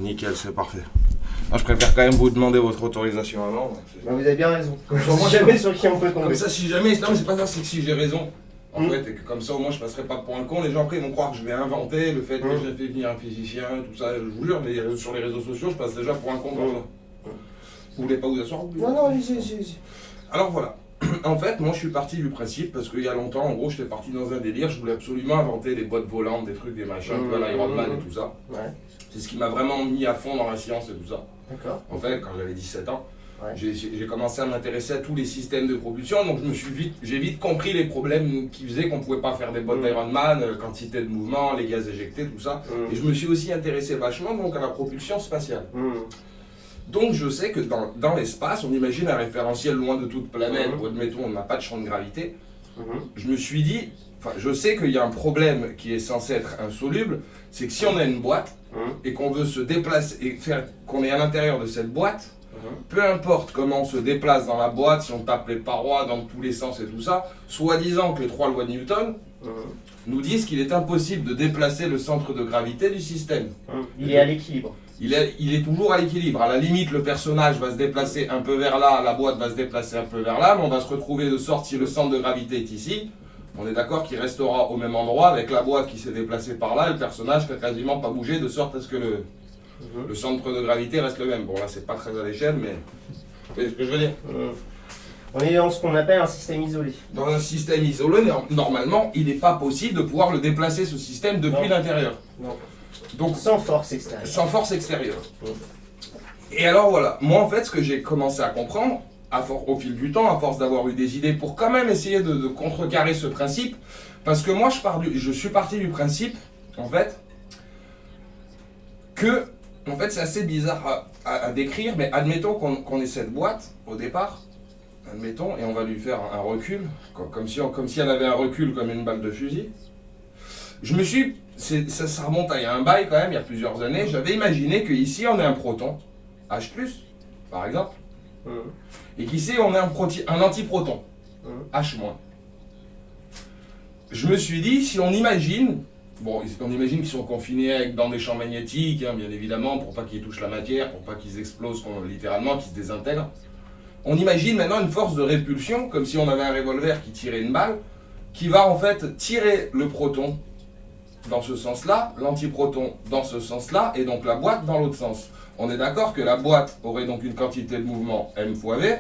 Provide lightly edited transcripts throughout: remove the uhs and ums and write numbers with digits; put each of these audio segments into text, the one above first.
Nickel, c'est parfait. Moi, je préfère quand même vous demander votre autorisation avant. Bah, vous avez bien raison. Comme Moi, ça, jamais sur qui on peut tomber. Comme ça, si jamais. Non, mais c'est pas ça, c'est que si j'ai raison. En fait, et que comme ça, au moins, je passerai pas pour un con. Les gens après ils vont croire que je vais inventer le fait que j'ai fait venir un physicien, tout ça. Je vous jure, mais sur les réseaux sociaux, je passe déjà pour un con. Vous voulez pas vous asseoir? Non, allez-y. Alors voilà. En fait, moi, je suis parti du principe parce qu'il y a longtemps, en gros, j'étais parti dans un délire. Je voulais absolument inventer des boîtes volantes, des trucs, des machins, un peu à l'Iron Man et tout ça. Ouais. C'est ce qui m'a vraiment mis à fond dans la science et tout ça. D'accord. En fait, quand j'avais 17 ans, Ouais. j'ai commencé à m'intéresser à tous les systèmes de propulsion, donc j'ai vite compris les problèmes qui faisaient qu'on ne pouvait pas faire des boîtes d'Iron Man, quantité de mouvement, les gaz éjectés, tout ça. Et je me suis aussi intéressé vachement donc, à la propulsion spatiale. Donc je sais que dans l'espace, on imagine un référentiel loin de toute planète, où admettons on n'a pas de champ de gravité. Je me suis dit, enfin je sais qu'il y a un problème qui est censé être insoluble, c'est que si on a une boîte et qu'on veut se déplacer et faire qu'on est à l'intérieur de cette boîte, peu importe comment on se déplace dans la boîte, si on tape les parois dans tous les sens et tout ça, soi-disant que les 3 lois de Newton nous disent qu'il est impossible de déplacer le centre de gravité du système. Il est à l'équilibre. Il est toujours à l'équilibre. À la limite, le personnage va se déplacer un peu vers là, la boîte va se déplacer un peu vers là, mais on va se retrouver de sorte, si le centre de gravité est ici, on est d'accord qu'il restera au même endroit avec la boîte qui s'est déplacée par là et le personnage qui n'a quasiment pas bougé de sorte à ce que le centre de gravité reste le même. Bon là, c'est pas très à l'échelle, mais vous voyez ce que je veux dire. On est dans ce qu'on appelle un système isolé. Dans un système isolé, normalement, il n'est pas possible de pouvoir le déplacer, ce système, depuis l'intérieur. Non. Donc, Sans force extérieure. sans force extérieure. Et alors voilà, moi en fait ce que j'ai commencé à comprendre, au fil du temps, à force d'avoir eu des idées pour quand même essayer de contrecarrer ce principe, parce que moi je suis parti du principe, en fait, que, en fait c'est assez bizarre à décrire, mais admettons qu'on ait cette boîte au départ, admettons, et on va lui faire un recul, comme si elle avait un recul comme une balle de fusil. Je me suis, ça remonte à il y a un bail quand même, il y a plusieurs années, j'avais imaginé qu'ici on ait un proton, H+, par exemple, et qu'ici on ait un antiproton, H-. Je me suis dit, si on imagine, bon, on imagine qu'ils sont confinés dans des champs magnétiques, hein, bien évidemment, pour pas qu'ils touchent la matière, pour pas qu'ils explosent littéralement, qu'ils se désintègrent. On imagine maintenant une force de répulsion, comme si on avait un revolver qui tirait une balle, qui va en fait tirer le proton dans ce sens-là, l'antiproton dans ce sens-là, et donc la boîte dans l'autre sens. On est d'accord que la boîte aurait donc une quantité de mouvement m fois v,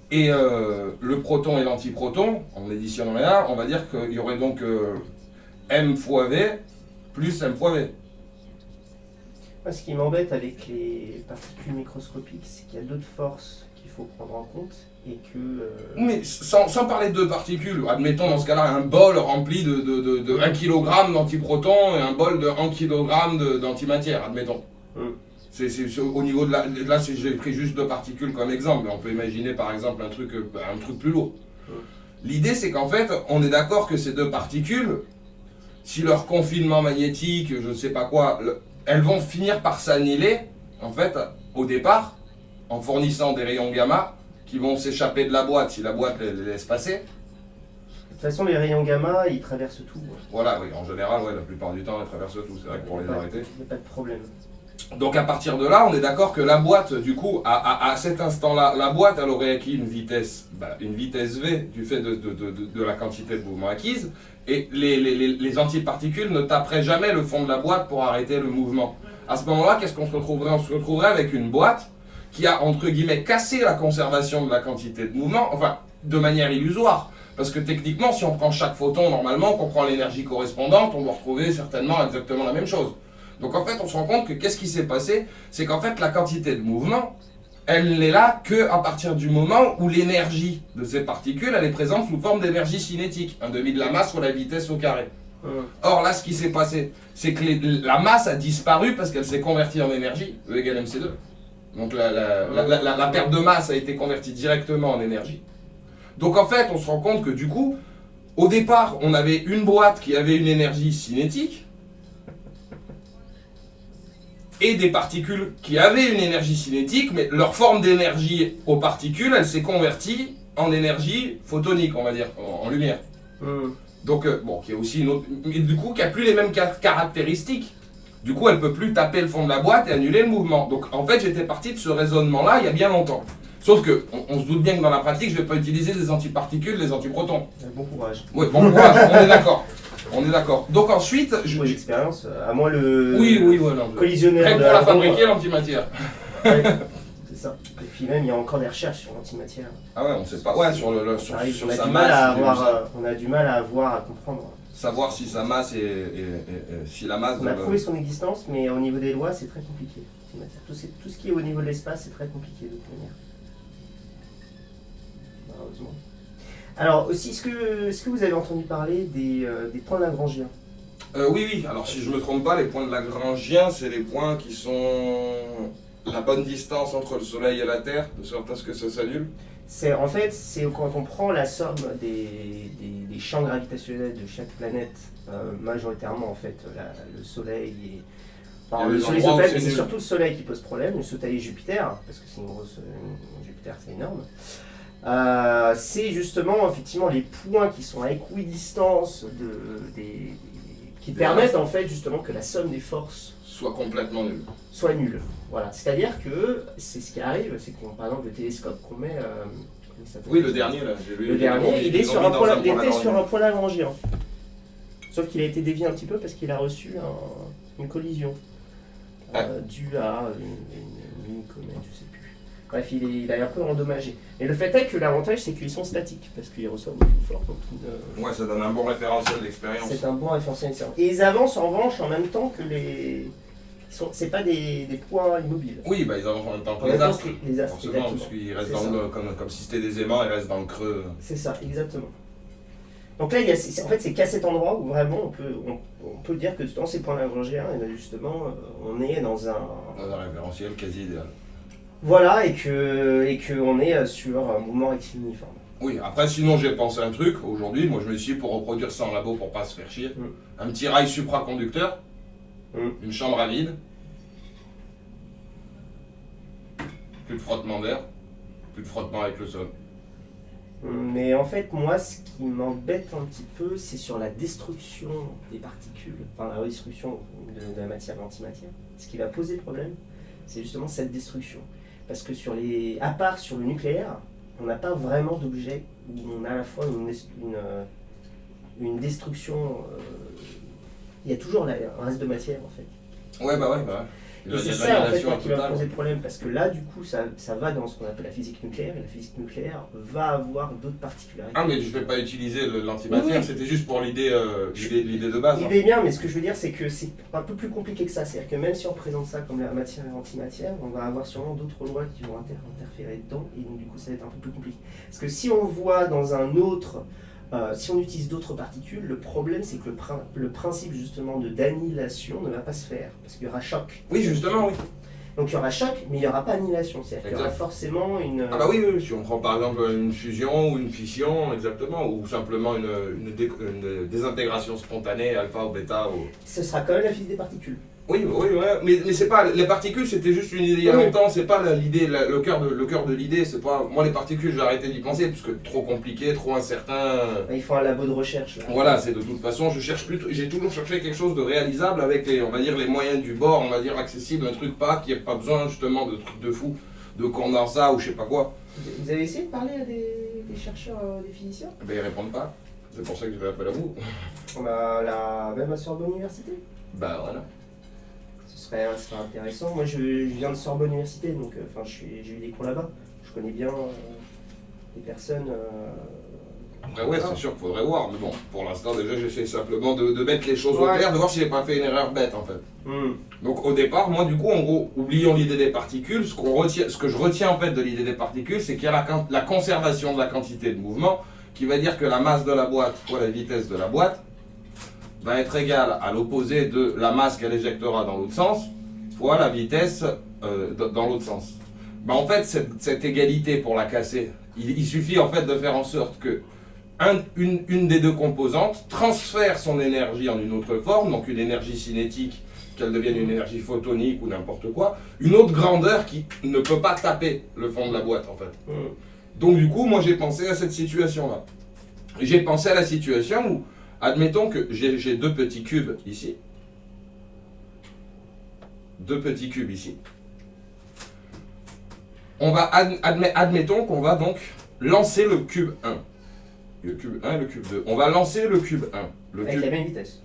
et le proton et l'antiproton, en additionnant là, on va dire qu'il y aurait donc m fois v plus m fois v. Moi, ce qui m'embête avec les particules microscopiques, c'est qu'il y a d'autres forces qu'il faut prendre en compte et que... Mais sans parler de particules, admettons dans ce cas-là un bol rempli de 1 kg d'antiprotons et un bol de 1 kg d'antimatière, admettons. C'est au niveau de là, j'ai pris juste 2 particules comme exemple, mais on peut imaginer par exemple un truc plus lourd. L'idée c'est qu'en fait, on est d'accord que ces 2 particules, si leur confinement magnétique, je ne sais pas quoi, elles vont finir par s'annihiler, en fait, au départ, en fournissant des rayons gamma qui vont s'échapper de la boîte si la boîte les laisse passer. De toute façon, les rayons gamma, ils traversent tout. Voilà, oui, en général, ouais, la plupart du temps, elles traversent tout, c'est vrai que pour les arrêter. Il n'y a pas de problème. Donc à partir de là, on est d'accord que la boîte, du coup, à cet instant-là, la boîte, elle aurait acquis une vitesse V du fait de la quantité de mouvement acquise, et les antiparticules ne taperaient jamais le fond de la boîte pour arrêter le mouvement. À ce moment-là, qu'est-ce qu'on se retrouverait? On se retrouverait avec une boîte qui a, entre guillemets, cassé la conservation de la quantité de mouvement, enfin, de manière illusoire. Parce que techniquement, si on prend chaque photon, normalement, qu'on prend l'énergie correspondante, on va retrouver certainement exactement la même chose. Donc en fait, on se rend compte que qu'est-ce qui s'est passé? C'est qu'en fait, la quantité de mouvement, elle n'est là qu'à partir du moment où l'énergie de ces particules, elle est présente sous forme d'énergie cinétique, un demi de la masse sur la vitesse au carré. Or là, ce qui s'est passé, c'est que la masse a disparu parce qu'elle s'est convertie en énergie, E égale mc2. Donc la perte de masse a été convertie directement en énergie. Donc en fait, on se rend compte que du coup, au départ, on avait une boîte qui avait une énergie cinétique, et des particules qui avaient une énergie cinétique, mais leur forme d'énergie aux particules, elle s'est convertie en énergie photonique, on va dire, en lumière. Donc, bon, qui a aussi une autre... Mais du coup, qui n'a plus les mêmes caractéristiques. Du coup, elle ne peut plus taper le fond de la boîte et annuler le mouvement. Donc en fait, j'étais parti de ce raisonnement-là il y a bien longtemps. Sauf que on se doute bien que dans la pratique, je ne vais pas utiliser des antiparticules, des antiprotons. Bon courage. Oui, bon courage, on est d'accord. On est d'accord. Donc ensuite, Pour l'expérience, à moins le oui, voilà. collisionnaire Prêt de pour la bombe. fabriquer, l'antimatière. Ouais, c'est ça. Et puis même, il y a encore des recherches sur l'antimatière. Ah ouais, on sait pas. Ouais, sur On a sa du mal à masse. on a du mal à voir, à comprendre. Savoir si sa masse si la masse. On a prouvé son existence, mais au niveau des lois, c'est très compliqué. Tout ce qui est au niveau de l'espace, c'est très compliqué de toute manière. Malheureusement. Alors aussi, est-ce que vous avez entendu parler des points lagrangiens? Oui. Alors si je ne me trompe pas, les points de Lagrangien, c'est les points qui sont la bonne distance entre le Soleil et la Terre, de sorte à ce que ça s'annule. En fait, c'est quand on prend la somme des champs gravitationnels de chaque planète, majoritairement en fait, le Soleil et... Enfin, le Soleil c'est surtout le Soleil qui pose problème, le Soleil et Jupiter, parce que c'est Jupiter c'est énorme. C'est justement effectivement les points qui sont à équidistance qui permettent en fait justement que la somme des forces soit complètement nulle. Soit nulle. Voilà. C'est-à-dire que c'est ce qui arrive, c'est qu'on par exemple le télescope qu'on met. Oui, le dernier là. Le dernier, il est sur un point lagrangien. Sauf qu'il a été dévié un petit peu parce qu'il a reçu une collision due à une comète, je sais plus. Bref, il a un peu endommagé. Et le fait est que l'avantage, c'est qu'ils sont statiques, parce qu'ils reçoivent beaucoup plus fort. Ouais, ça donne un bon référentiel d'expérience. C'est un bon référentiel d'expérience. Et ils avancent en revanche en même temps que les... C'est pas des points immobiles. Oui, bah ils avancent en même temps que les astres. Forcément, parce qu'ils restent comme si c'était des aimants, ils restent dans le creux. C'est ça, exactement. Donc là, en fait, c'est qu'à cet endroit où vraiment on peut dire que dans ces points lagrangiens, justement, on est dans un référentiel quasi idéal. Voilà, et qu'on est sur un mouvement rectiligne uniforme. Oui, après sinon j'ai pensé à un truc, aujourd'hui, moi je me suis dit pour reproduire ça en labo pour pas se faire chier, un petit rail supraconducteur, une chambre à vide, plus de frottement d'air, plus de frottement avec le sol. Mais en fait, moi, ce qui m'embête un petit peu, c'est sur la destruction des particules, enfin la destruction de la matière, de l'antimatière. Ce qui va poser problème, c'est justement cette destruction. Parce que à part sur le nucléaire, on n'a pas vraiment d'objet où on a à la fois une destruction. Il y a toujours un reste de matière en fait. Ouais. Et c'est ça en fait qui va poser problème, parce que là du coup ça va dans ce qu'on appelle la physique nucléaire, et la physique nucléaire va avoir d'autres particularités. Ah mais je ne vais pas utiliser l'antimatière, oui. C'était juste pour l'idée de base. L'idée est bien, mais ce que je veux dire c'est que c'est un peu plus compliqué que ça, c'est-à-dire que même si on présente ça comme la matière et l'antimatière, on va avoir sûrement d'autres lois qui vont interférer dedans, et donc du coup ça va être un peu plus compliqué. Parce que si on voit dans un autre... si on utilise d'autres particules, le problème c'est que le principe justement d'annihilation ne va pas se faire, parce qu'il y aura choc. Oui, justement, oui. Donc il y aura choc, mais il n'y aura pas annihilation, c'est-à-dire qu'il y aura forcément une... Ah bah oui, si on prend par exemple une fusion ou une fission, exactement, ou simplement une désintégration spontanée, alpha ou bêta. Ce sera quand même la physique des particules. Oui, ouais. Mais c'est pas les particules, c'était juste une idée il y a longtemps, c'est pas l'idée, le cœur de l'idée, c'est pas moi les particules, j'ai arrêté d'y penser parce que trop compliqué, trop incertain. Il faut un labo de recherche là. Voilà, c'est de toute façon, j'ai toujours cherché quelque chose de réalisable avec les moyens du bord, on va dire accessible, un truc qui ait pas besoin justement de trucs de fou, de condensat ou je sais pas quoi. Vous avez essayé de parler à des chercheurs, des physiciens? Ben ils répondent pas. C'est pour ça que je fais appel à vous. Même à Sorbonne Université. Bah voilà. Ce serait intéressant. Moi, je viens de Sorbonne Université, donc j'ai eu des cours là-bas. Je connais bien les personnes. Après, ouais, c'est sûr qu'il faudrait voir. Mais bon, pour l'instant, déjà, j'essaie simplement de mettre les choses au clair, de voir si j'ai pas fait une erreur bête, en fait. Donc, au départ, moi, du coup, en gros, oublions l'idée des particules. Ce que je retiens, en fait, de l'idée des particules, c'est qu'il y a la conservation de la quantité de mouvement, qui va dire que la masse de la boîte fois la vitesse de la boîte va être égale à l'opposé de la masse qu'elle éjectera dans l'autre sens, fois la vitesse dans l'autre sens. Ben, en fait, cette égalité, pour la casser, il suffit en fait de faire en sorte que une des deux composantes transfère son énergie en une autre forme, donc une énergie cinétique, qu'elle devienne une énergie photonique ou n'importe quoi, une autre grandeur qui ne peut pas taper le fond de la boîte en fait. Donc du coup, moi j'ai pensé à cette situation-là. J'ai pensé à la situation où, admettons que j'ai deux petits cubes ici, deux petits cubes ici. On va admettons qu'on va donc lancer le cube 1. Le cube 1 et le cube 2. On va lancer le cube 1. Avec la même vitesse.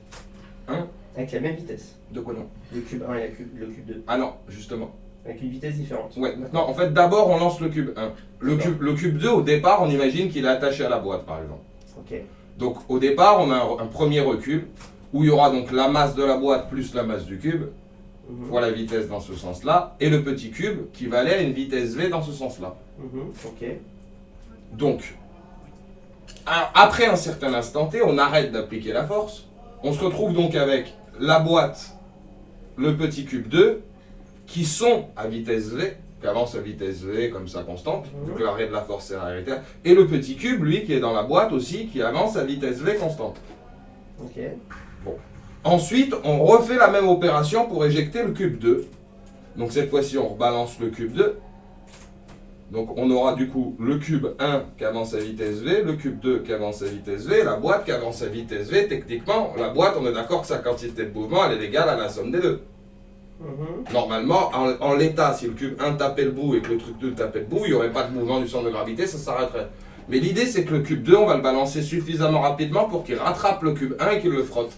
Hein? Avec la même vitesse. De quoi non? Le cube 1 et le cube 2. Ah non, justement. Avec une vitesse différente. Ouais, non, en fait, d'abord on lance le cube 1. Le cube 2, au départ, on imagine qu'il est attaché à la boîte, par exemple. Ok. Donc, au départ, on a un premier recul, où il y aura donc la masse de la boîte plus la masse du cube, fois la vitesse dans ce sens-là, et le petit cube qui va aller à une vitesse v dans ce sens-là. Ok. Donc, après un certain instant t, on arrête d'appliquer la force, on se retrouve donc avec la boîte, le petit cube 2, qui sont à vitesse v, qui avancent à vitesse v comme ça constante, vu que l'arrêt de la force est arrêté, et le petit cube, lui, qui est dans la boîte aussi, qui avance à vitesse v constante. Ok. Bon. Ensuite, on refait la même opération pour éjecter le cube 2. Donc cette fois-ci, on rebalance le cube 2. Donc on aura du coup le cube 1 qui avance à vitesse v, le cube 2 qui avance à vitesse v, la boîte qui avance à vitesse v. Techniquement, la boîte, on est d'accord que sa quantité de mouvement, elle est égale à la somme des deux. Normalement, en l'état, si le cube 1 tapait le bout et que le truc 2 tapait le bout, il n'y aurait pas de mouvement du centre de gravité, ça s'arrêterait. Mais l'idée, c'est que le cube 2, on va le balancer suffisamment rapidement pour qu'il rattrape le cube 1 et qu'il le frotte.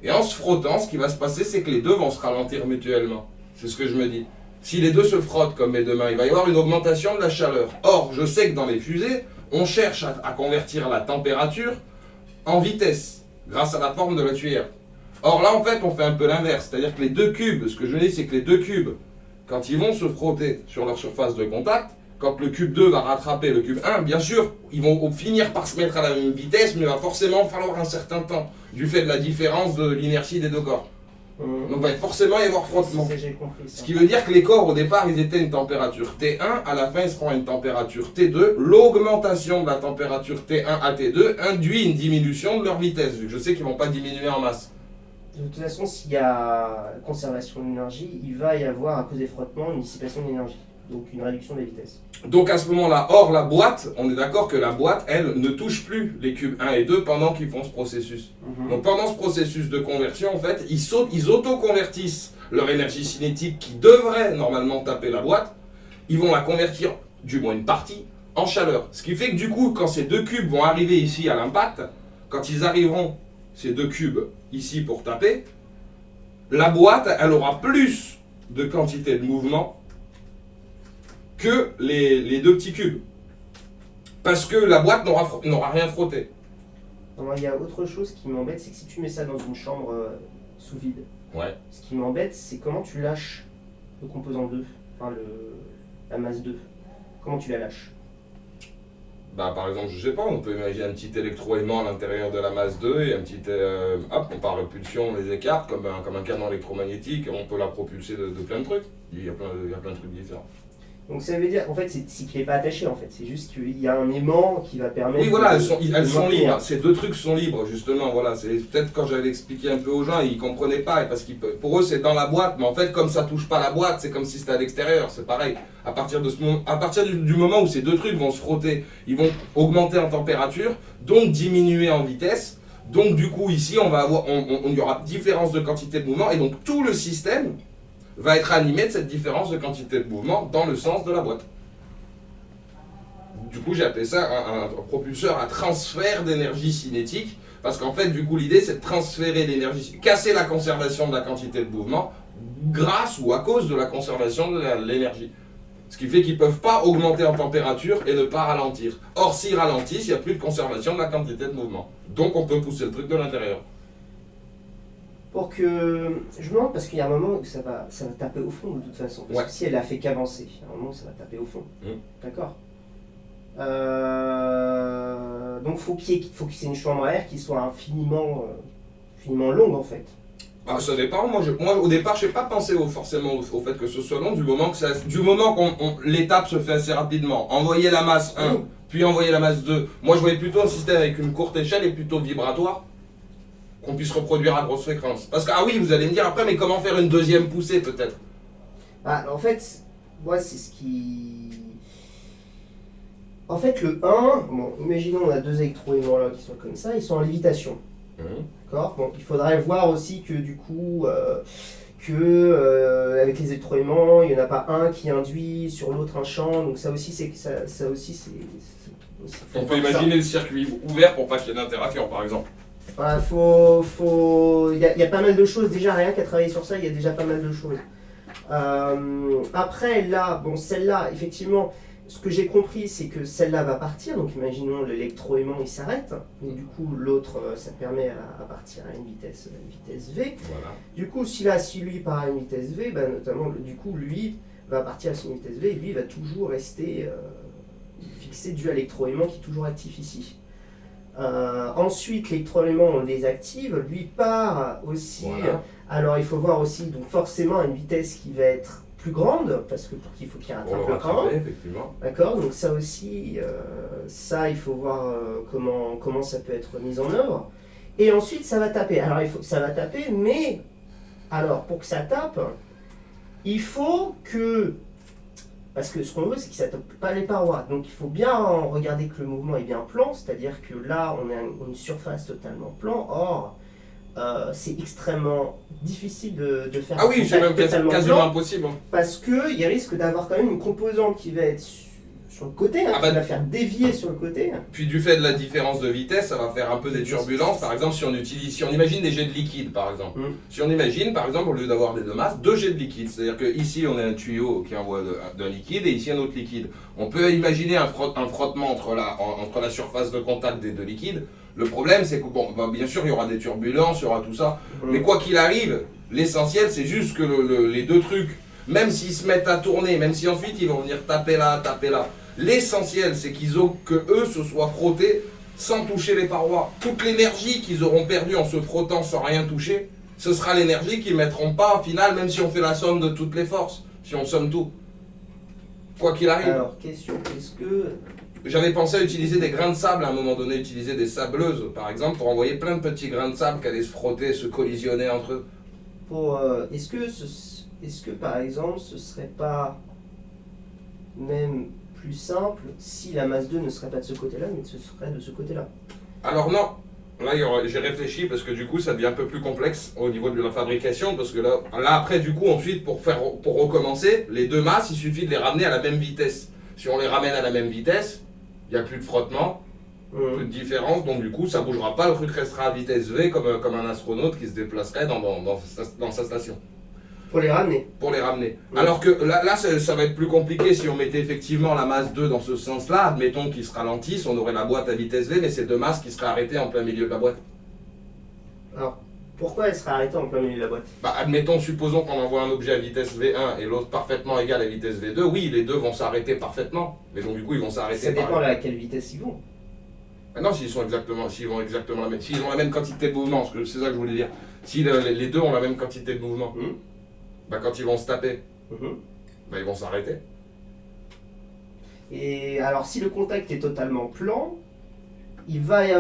Et en se frottant, ce qui va se passer, c'est que les deux vont se ralentir mutuellement. C'est ce que je me dis. Si les deux se frottent comme mes deux mains, il va y avoir une augmentation de la chaleur. Or, je sais que dans les fusées, on cherche à convertir la température en vitesse, grâce à la forme de la tuyère. Or là, en fait, on fait un peu l'inverse. C'est-à-dire que les deux cubes, ce que je dis, c'est que les deux cubes, quand ils vont se frotter sur leur surface de contact, quand le cube 2 va rattraper le cube 1, bien sûr, ils vont finir par se mettre à la même vitesse, mais il va forcément falloir un certain temps, du fait de la différence de l'inertie des deux corps. Donc il va forcément y avoir frottement. Ce qui veut dire que les corps, au départ, ils étaient à une température T1, à la fin, ils seront à une température T2. L'augmentation de la température T1 à T2 induit une diminution de leur vitesse, vu que je sais qu'ils ne vont pas diminuer en masse. De toute façon, s'il y a conservation d'énergie, il va y avoir, à cause des frottements, une dissipation d'énergie. Donc une réduction des vitesses. Donc à ce moment-là, or la boîte, on est d'accord que la boîte, elle, ne touche plus les cubes 1 et 2 pendant qu'ils font ce processus. Donc pendant ce processus de conversion, en fait, ils auto-convertissent leur énergie cinétique qui devrait normalement taper la boîte. Ils vont la convertir, du moins une partie, en chaleur. Ce qui fait que du coup, quand ces deux cubes vont arriver ici à l'impact, quand ils arriveront, ces deux cubes, ici pour taper, la boîte, elle aura plus de quantité de mouvement que les deux petits cubes. Parce que la boîte n'aura rien frotté. Il y a autre chose qui m'embête, c'est que si tu mets ça dans une chambre sous vide, ce qui m'embête, c'est comment tu lâches le composant 2, enfin la masse 2. Comment tu la lâches? Bah, par exemple, je sais pas, on peut imaginer un petit électroaimant à l'intérieur de la masse 2 et un petit. Hop, on par repulsion, on les écarte comme un canon électromagnétique, on peut la propulser de plein de trucs. Il y a plein de trucs différents. Donc ça veut dire, en fait, c'est qu'il n'est pas attaché, en fait. C'est juste qu'il y a un aimant qui va permettre... Oui, voilà, elles sont libres. Ces deux trucs sont libres, justement. Voilà, c'est peut-être quand j'avais expliqué un peu aux gens, ils ne comprenaient pas. Parce que pour eux, c'est dans la boîte. Mais en fait, comme ça ne touche pas la boîte, c'est comme si c'était à l'extérieur. C'est pareil. À partir du moment où ces deux trucs vont se frotter, ils vont augmenter en température, donc diminuer en vitesse. Donc du coup, ici, il y aura différence de quantité de mouvement. Et donc tout le système va être animé de cette différence de quantité de mouvement dans le sens de la boîte. Du coup, j'ai appelé ça un propulseur à transfert d'énergie cinétique, parce qu'en fait, du coup, l'idée, c'est de transférer l'énergie, casser la conservation de la quantité de mouvement, grâce ou à cause de la conservation de l'énergie. Ce qui fait qu'ils ne peuvent pas augmenter en température et ne pas ralentir. Or, s'ils ralentissent, il n'y a plus de conservation de la quantité de mouvement. Donc, on peut pousser le truc de l'intérieur. Pour que... Je me demande, parce qu'il y a un moment où ça va taper au fond de toute façon. Parce que si elle a fait qu'avancer, il y a un moment où ça va taper au fond. D'accord. Donc faut qu'il y ait une chambre à air qui soit infiniment longue en fait. Ah, ça dépend. Moi au départ, je n'ai pas pensé forcément au fait que ce soit long, du moment que l'étape se fait assez rapidement. Envoyer la masse 1, puis envoyer la masse 2. Moi, je voyais plutôt un système avec une courte échelle et plutôt vibratoire, qu'on puisse reproduire à grosse fréquence. Parce que, ah oui, vous allez me dire après, mais comment faire une deuxième poussée peut-être? En fait, moi, c'est ce qui... En fait, le 1, bon, imaginons on a deux électroaimants là qui sont comme ça, ils sont en lévitation. D'accord. Bon, il faudrait voir aussi que du coup, que avec les électroaimants, il n'y en a pas un qui induit sur l'autre un champ, donc ça aussi c'est... On peut imaginer le circuit ouvert pour pas qu'il y ait d'interaction par exemple. Voilà, il y a pas mal de choses, déjà rien qu'à travailler sur ça, il y a déjà pas mal de choses. Après là, bon celle-là, effectivement, ce que j'ai compris c'est que celle-là va partir, donc imaginons l'électroaimant il s'arrête, donc du coup l'autre ça permet à partir à une vitesse V. Voilà. Du coup si lui part à une vitesse V, bah, notamment du coup lui va partir à son vitesse V et lui va toujours rester fixé dû à l'électroaimant qui est toujours actif ici. Ensuite, l'électroaimant, on le désactive, lui part aussi. Voilà. Alors, il faut voir aussi, donc forcément, à une vitesse qui va être plus grande, parce que pour qu'il faut qu'il rattrape le temps. Effectivement. D'accord, donc ça aussi, il faut voir comment ça peut être mis en œuvre. Et ensuite, ça va taper. Alors, ça va taper, mais alors, pour que ça tape, il faut que... Parce que ce qu'on veut, c'est que ça ne tape pas les parois. Donc il faut bien regarder que le mouvement est bien plan, c'est-à-dire que là, on a une surface totalement plan. Or, c'est extrêmement difficile de faire un contact c'est même quasiment plan, impossible. parce qu'il risque d'avoir quand même une composante qui va être sur le côté, qui va faire dévier sur le côté. Puis du fait de la différence de vitesse, ça va faire un peu des turbulences. Par exemple, si on imagine des jets de liquide, par exemple. Si on imagine, par exemple, au lieu d'avoir les deux masses, deux jets de liquide. C'est-à-dire qu'ici, on a un tuyau qui envoie d'un liquide et ici un autre liquide. On peut imaginer un frottement entre la surface de contact des deux liquides. Le problème, c'est que, bien sûr, il y aura des turbulences, il y aura tout ça. Mais quoi qu'il arrive, l'essentiel, c'est juste que les deux trucs, même s'ils se mettent à tourner, même si ensuite ils vont venir taper là, l'essentiel, c'est que eux se soient frottés sans toucher les parois. Toute l'énergie qu'ils auront perdue en se frottant sans rien toucher, ce sera l'énergie qu'ils ne mettront pas, au final, même si on fait la somme de toutes les forces, si on somme tout. Quoi qu'il arrive. Alors, question, est-ce que... J'avais pensé à utiliser des grains de sable à un moment donné, utiliser des sableuses, par exemple, pour envoyer plein de petits grains de sable qui allaient se frotter, se collisionner entre eux. Est-ce que, par exemple, ce serait pas même plus simple si la masse 2 ne serait pas de ce côté-là, mais ce serait de ce côté-là? Alors non, là j'ai réfléchi parce que du coup ça devient un peu plus complexe au niveau de la fabrication, parce que là après du coup ensuite pour recommencer, les deux masses il suffit de les ramener à la même vitesse. Si on les ramène à la même vitesse, il n'y a plus de frottement, plus de différence, donc du coup ça bougera pas, le truc restera à vitesse V comme un astronaute qui se déplacerait dans sa station. Pour les ramener. Pour les ramener. Alors que là ça va être plus compliqué si on mettait effectivement la masse 2 dans ce sens-là. Admettons qu'ils se ralentissent, on aurait la boîte à vitesse V, mais c'est deux masses qui seraient arrêtées en plein milieu de la boîte. Alors, pourquoi elle serait arrêtée en plein milieu de la boîte? Admettons, supposons qu'on envoie un objet à vitesse V1 et l'autre parfaitement égal à vitesse V2. Oui, les deux vont s'arrêter parfaitement. Mais donc du coup, ils vont s'arrêter. Ça dépend à quelle vitesse ils vont. Non, s'ils vont exactement la même, s'ils ont la même quantité de mouvement, c'est ça que je voulais dire. Si les deux ont la même quantité de mouvement. Quand ils vont se taper, ils vont s'arrêter. Et alors si le contact est totalement plan, il va y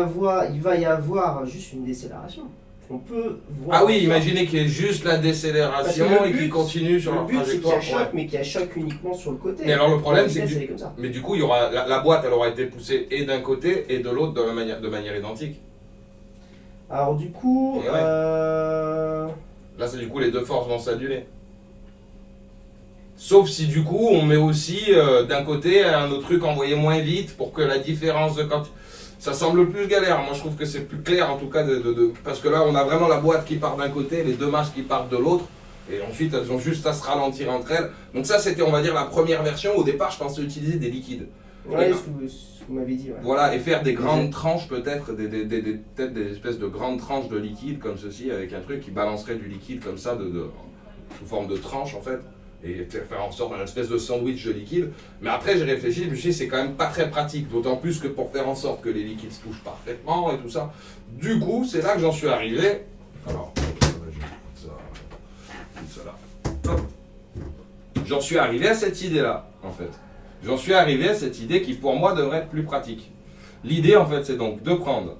avoir juste une décélération. On peut voir. Ah oui, imaginez qu'il y ait juste la décélération et qu'il continue sur leur trajectoire. Le but c'est qu'il y a choc, mais qu'il y a choc uniquement sur le côté. Mais alors le problème c'est que mais du coup il y aura la boîte, elle aura été poussée et d'un côté et de l'autre de manière identique. Alors du coup, là c'est du coup les deux forces vont s'annuler. Sauf si du coup on met aussi d'un côté un autre truc envoyé moins vite pour que la différence de quand... Ça semble plus galère, moi je trouve que c'est plus clair en tout cas parce que là on a vraiment la boîte qui part d'un côté, les deux masses qui partent de l'autre, et ensuite elles ont juste à se ralentir entre elles. Donc ça c'était on va dire la première version, au départ je pensais utiliser des liquides. Ouais, ce que vous m'avez dit. Ouais. Voilà, et faire des grandes tranches peut-être, peut-être des espèces de grandes tranches de liquide comme ceci, avec un truc qui balancerait du liquide comme ça, sous forme de tranche en fait. Et faire en sorte d'une espèce de sandwich de liquide. Mais après j'ai réfléchi, je me suis dit c'est quand même pas très pratique, d'autant plus que pour faire en sorte que les liquides se touchent parfaitement et tout ça. Du coup, c'est là que j'en suis arrivé. Alors, j'en suis arrivé à cette idée-là, en fait. J'en suis arrivé à cette idée qui pour moi devrait être plus pratique. L'idée en fait c'est donc de prendre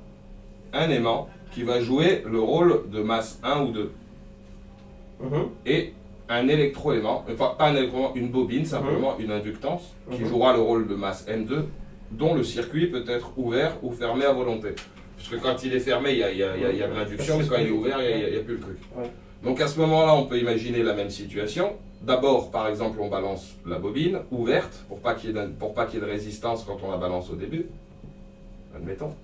un aimant qui va jouer le rôle de masse 1 ou 2. Et un électroaimant, enfin pas un électroaimant, une bobine simplement, une inductance, qui jouera le rôle de masse M2, dont le circuit peut être ouvert ou fermé à volonté. Puisque quand il est fermé, il y a de l'induction, mais quand il est ouvert, il n'y a plus le truc. Donc à ce moment-là, on peut imaginer la même situation. D'abord, par exemple, on balance la bobine ouverte pour pas qu'il y ait de résistance quand on la balance au début. Admettons.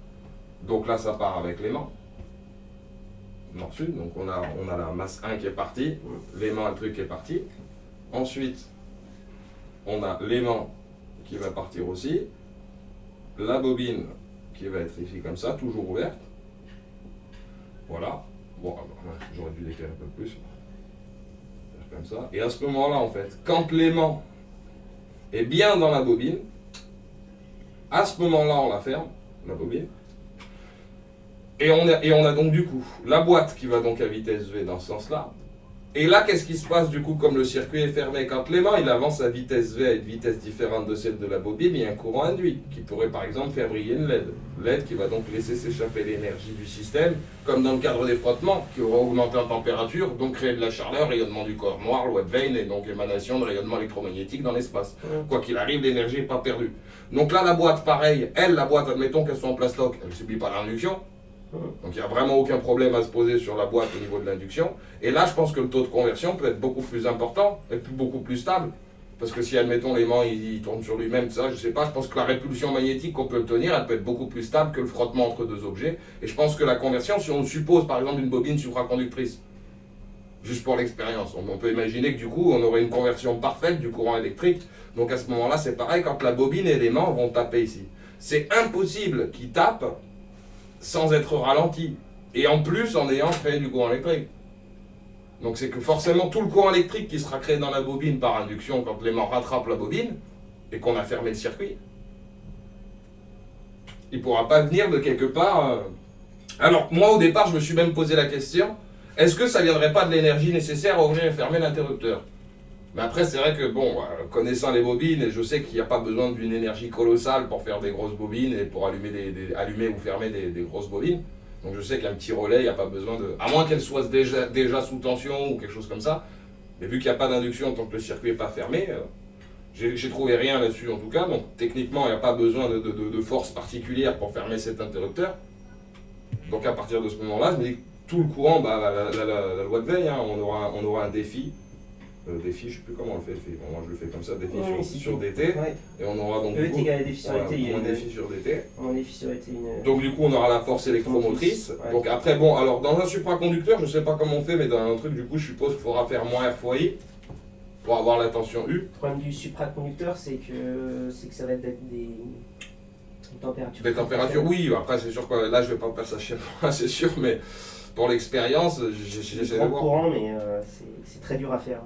Donc là, ça part avec l'aimant. Nord-sud, donc on a la masse 1 qui est partie, l'aimant, le truc qui est parti. Ensuite, on a l'aimant qui va partir aussi, la bobine qui va être ici comme ça, toujours ouverte. Voilà. Bon, j'aurais dû décaler un peu plus. Comme ça. Et à ce moment-là, en fait, quand l'aimant est bien dans la bobine, à ce moment-là, on la ferme, la bobine. Et on a donc du coup la boîte qui va donc à vitesse V dans ce sens-là. Et là, qu'est-ce qui se passe du coup comme le circuit est fermé? Quand l'aimant il avance à vitesse V à une vitesse différente de celle de la bobine, il y a un courant induit qui pourrait par exemple faire briller une LED. LED qui va donc laisser s'échapper l'énergie du système, comme dans le cadre des frottements, qui aura augmenté en température, donc créer de la chaleur, rayonnement du corps noir, loi de Vane, et donc émanation de rayonnement électromagnétique dans l'espace. Quoi qu'il arrive, l'énergie n'est pas perdue. Donc là, la boîte, pareil, la boîte, admettons qu'elle soit en plastoc, elle ne subit pas l'induction. Donc il n'y a vraiment aucun problème à se poser sur la boîte au niveau de l'induction. Et là, je pense que le taux de conversion peut être beaucoup plus important et beaucoup plus stable. Parce que si, admettons, l'aimant il tourne sur lui-même, ça, je sais pas, je pense que la répulsion magnétique qu'on peut obtenir, elle peut être beaucoup plus stable que le frottement entre deux objets. Et je pense que la conversion, si on suppose par exemple une bobine supraconductrice, juste pour l'expérience, on peut imaginer que du coup, on aurait une conversion parfaite du courant électrique. Donc à ce moment-là, c'est pareil, quand la bobine et l'aimant vont taper ici. C'est impossible qu'ils tapent sans être ralenti, et en plus en ayant créé du courant électrique. Donc c'est que forcément tout le courant électrique qui sera créé dans la bobine par induction quand l'aimant rattrape la bobine, et qu'on a fermé le circuit, il ne pourra pas venir de quelque part. Alors moi au départ je me suis même posé la question, est-ce que ça ne viendrait pas de l'énergie nécessaire à ouvrir et fermer l'interrupteur? Mais après, c'est vrai que, bon, connaissant les bobines, et je sais qu'il n'y a pas besoin d'une énergie colossale pour faire des grosses bobines et pour allumer ou fermer des grosses bobines. Donc je sais qu'un petit relais, il n'y a pas besoin de... À moins qu'elle soit déjà sous tension ou quelque chose comme ça. Mais vu qu'il n'y a pas d'induction tant que le circuit n'est pas fermé, j'ai trouvé rien là-dessus en tout cas. Donc techniquement, il n'y a pas besoin de force particulière pour fermer cet interrupteur. Donc à partir de ce moment-là, je me dis que tout le courant, la loi de Veil, hein, on aura un défi. Défi, je ne sais plus comment on le fait. Bon, moi je le fais comme ça, défi sur DT. Ouais. Et on aura donc. ET égale défi sur ET. Un défi sur DT. Un défi sur ET. Donc du coup, on aura la force électromotrice. Ouais. Donc après, bon, alors dans un supraconducteur, je ne sais pas comment on fait, mais dans un truc, du coup, je suppose qu'il faudra faire moins R fois I pour avoir la tension U. Le problème du supraconducteur, c'est que ça va être des températures. Des températures, oui. Après, c'est sûr que là, je ne vais pas faire ça chez moi, c'est sûr, mais pour l'expérience, j'essaie de voir. Courant, mais c'est très dur à faire.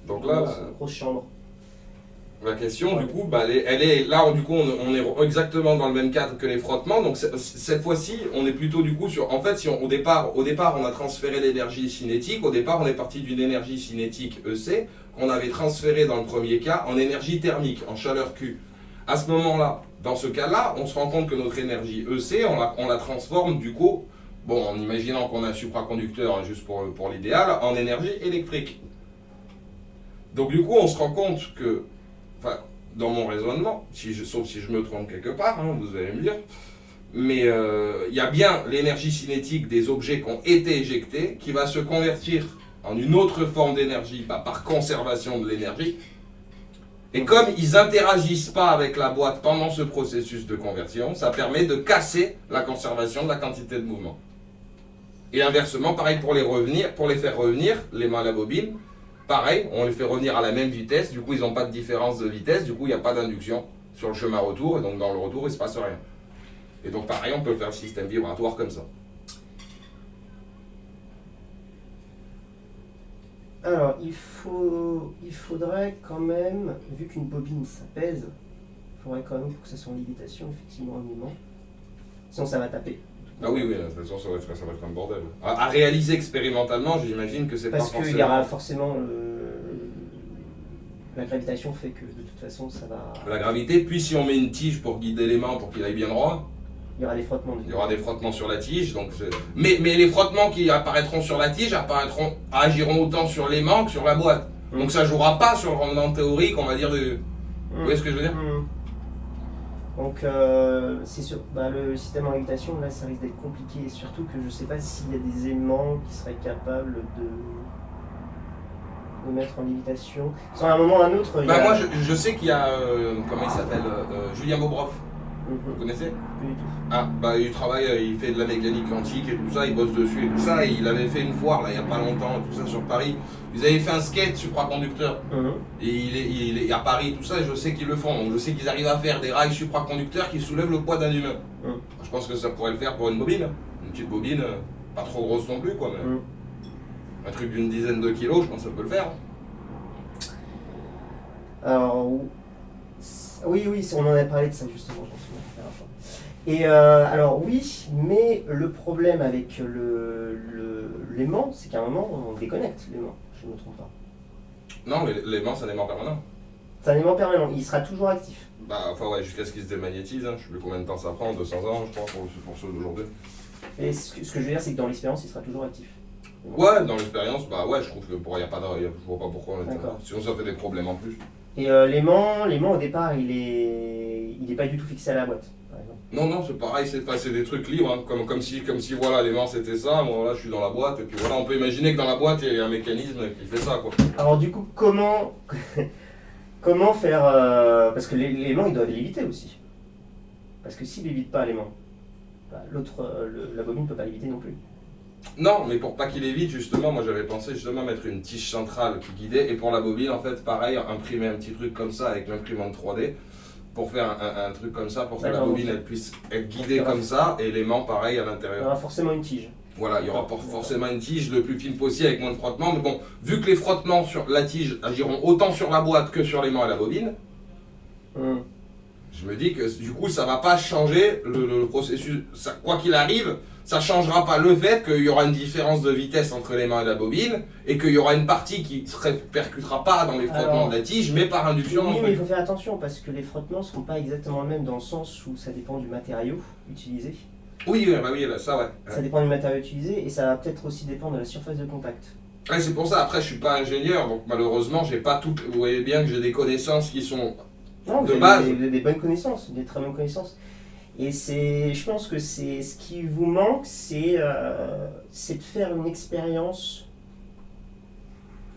Donc là, c'est une grosse chambre. La question, du coup, elle est là, du coup, on est exactement dans le même cadre que les frottements. Donc cette fois-ci, on est plutôt du coup sur. En fait, si au départ, on a transféré l'énergie cinétique. Au départ, on est parti d'une énergie cinétique EC qu'on avait transférée dans le premier cas en énergie thermique, en chaleur Q. À ce moment-là, dans ce cas-là, on se rend compte que notre énergie EC, on la transforme du coup. Bon, en imaginant qu'on a un supraconducteur, hein, juste pour l'idéal, en énergie électrique. Donc du coup, on se rend compte que, enfin, dans mon raisonnement, sauf si je me trompe quelque part, hein, vous allez me dire, mais il y a bien l'énergie cinétique des objets qui ont été éjectés qui va se convertir en une autre forme d'énergie par conservation de l'énergie. Et comme ils n'interagissent pas avec la boîte pendant ce processus de conversion, ça permet de casser la conservation de la quantité de mouvement. Et inversement, pareil pour les faire revenir, les mains à la bobine, pareil, on les fait revenir à la même vitesse, du coup ils n'ont pas de différence de vitesse, du coup il n'y a pas d'induction sur le chemin retour, et donc dans le retour il ne se passe rien. Et donc pareil, on peut faire le système vibratoire comme ça. Alors, il faudrait quand même, vu qu'une bobine ça pèse, il faudrait quand même pour que ça soit en lévitation, effectivement, un aimant. Sinon ça va taper. Ah oui, de toute façon ça va être un bordel. À réaliser expérimentalement, j'imagine que c'est pas forcément... Parce qu'il y aura forcément... La gravitation fait que de toute façon ça va... La gravité, puis si on met une tige pour guider l'aimant pour qu'il aille bien droit... Il y aura des frottements. Il y aura des frottements sur la tige, donc mais les frottements qui apparaîtront sur la tige agiront autant sur l'aimant que sur la boîte. Donc ça jouera pas sur le rendement théorique, on va dire, Vous voyez ce que je veux dire? Donc c'est sûr, le système en lévitation, là, ça risque d'être compliqué. Et surtout que je ne sais pas s'il y a des aimants qui seraient capables de mettre en lévitation. Sans à un moment ou à un autre. Moi, je sais qu'il y a, comment il s'appelle, Julien Bobrov. Vous connaissez? Plus du tout. Ah, il travaille, il fait de la mécanique quantique et tout ça, il bosse dessus et tout ça. Et il avait fait une foire, là, il n'y a pas longtemps, tout ça, sur Paris. Ils avaient fait un skate supraconducteur. Et il est à Paris, tout ça, et je sais qu'ils le font. Donc je sais qu'ils arrivent à faire des rails supraconducteurs qui soulèvent le poids d'un humain. Je pense que ça pourrait le faire pour une bobine. Une petite bobine, pas trop grosse non plus, quoi. Mais un truc d'une dizaine de kilos, je pense que ça peut le faire. Alors, oui, on en a parlé de ça justement, j'en souviens. Et alors oui, mais le problème avec l'aimant, c'est qu'à un moment, on déconnecte l'aimant, je ne me trompe pas. Non, l'aimant, c'est un aimant permanent. C'est un aimant permanent, il sera toujours actif. Ouais, jusqu'à ce qu'il se démagnétise, hein. Je sais plus combien de temps ça prend, 200 ans, je crois, pour ceux d'aujourd'hui. Et ce que je veux dire, c'est que dans l'expérience, il sera toujours actif. Ouais, dans l'expérience, ouais, je trouve que je vois pas pourquoi on est. Sinon, ça fait des problèmes en plus. Et l'aimant, au départ, il est pas du tout fixé à la boîte, par exemple. Non, c'est pareil, c'est des trucs libres, hein, comme si voilà, l'aimant c'était ça, moi là je suis dans la boîte, et puis voilà, on peut imaginer que dans la boîte il y a un mécanisme qui fait ça, quoi. Alors du coup, comment faire, parce que l'aimant, ils doivent léviter aussi. Parce que s'il lévite pas l'aimant, la bobine ne peut pas léviter non plus. Non, mais pour pas qu'il évite, justement, moi j'avais pensé justement mettre une tige centrale qui guidait, et pour la bobine, en fait, pareil, imprimer un petit truc comme ça avec l'imprimante 3D, pour faire un truc comme ça, pour que la bobine elle puisse être guidée comme ça, et l'aimant pareil à l'intérieur. Il y aura forcément une tige. Voilà, il y aura forcément une tige le plus fine possible avec moins de frottement, mais bon, vu que les frottements sur la tige agiront autant sur la boîte que sur l'aimant et la bobine, je me dis que du coup ça va pas changer le processus, quoi qu'il arrive, ça changera pas le fait qu'il y aura une différence de vitesse entre l'aimant et la bobine, et qu'il y aura une partie qui ne se répercutera pas dans les frottements de la tige, mais par induction. Oui, mais il faut faire attention, parce que les frottements ne seront pas exactement les mêmes, dans le sens où ça dépend du matériau utilisé. Oui, ça ouais. Ça dépend du matériau utilisé, et ça va peut-être aussi dépendre de la surface de contact. Ouais, c'est pour ça, après je suis pas ingénieur, donc malheureusement j'ai pas tout. Vous voyez bien que j'ai des connaissances qui sont de base. Des bonnes connaissances, des très bonnes connaissances. Et je pense que c'est ce qui vous manque, c'est de faire une expérience.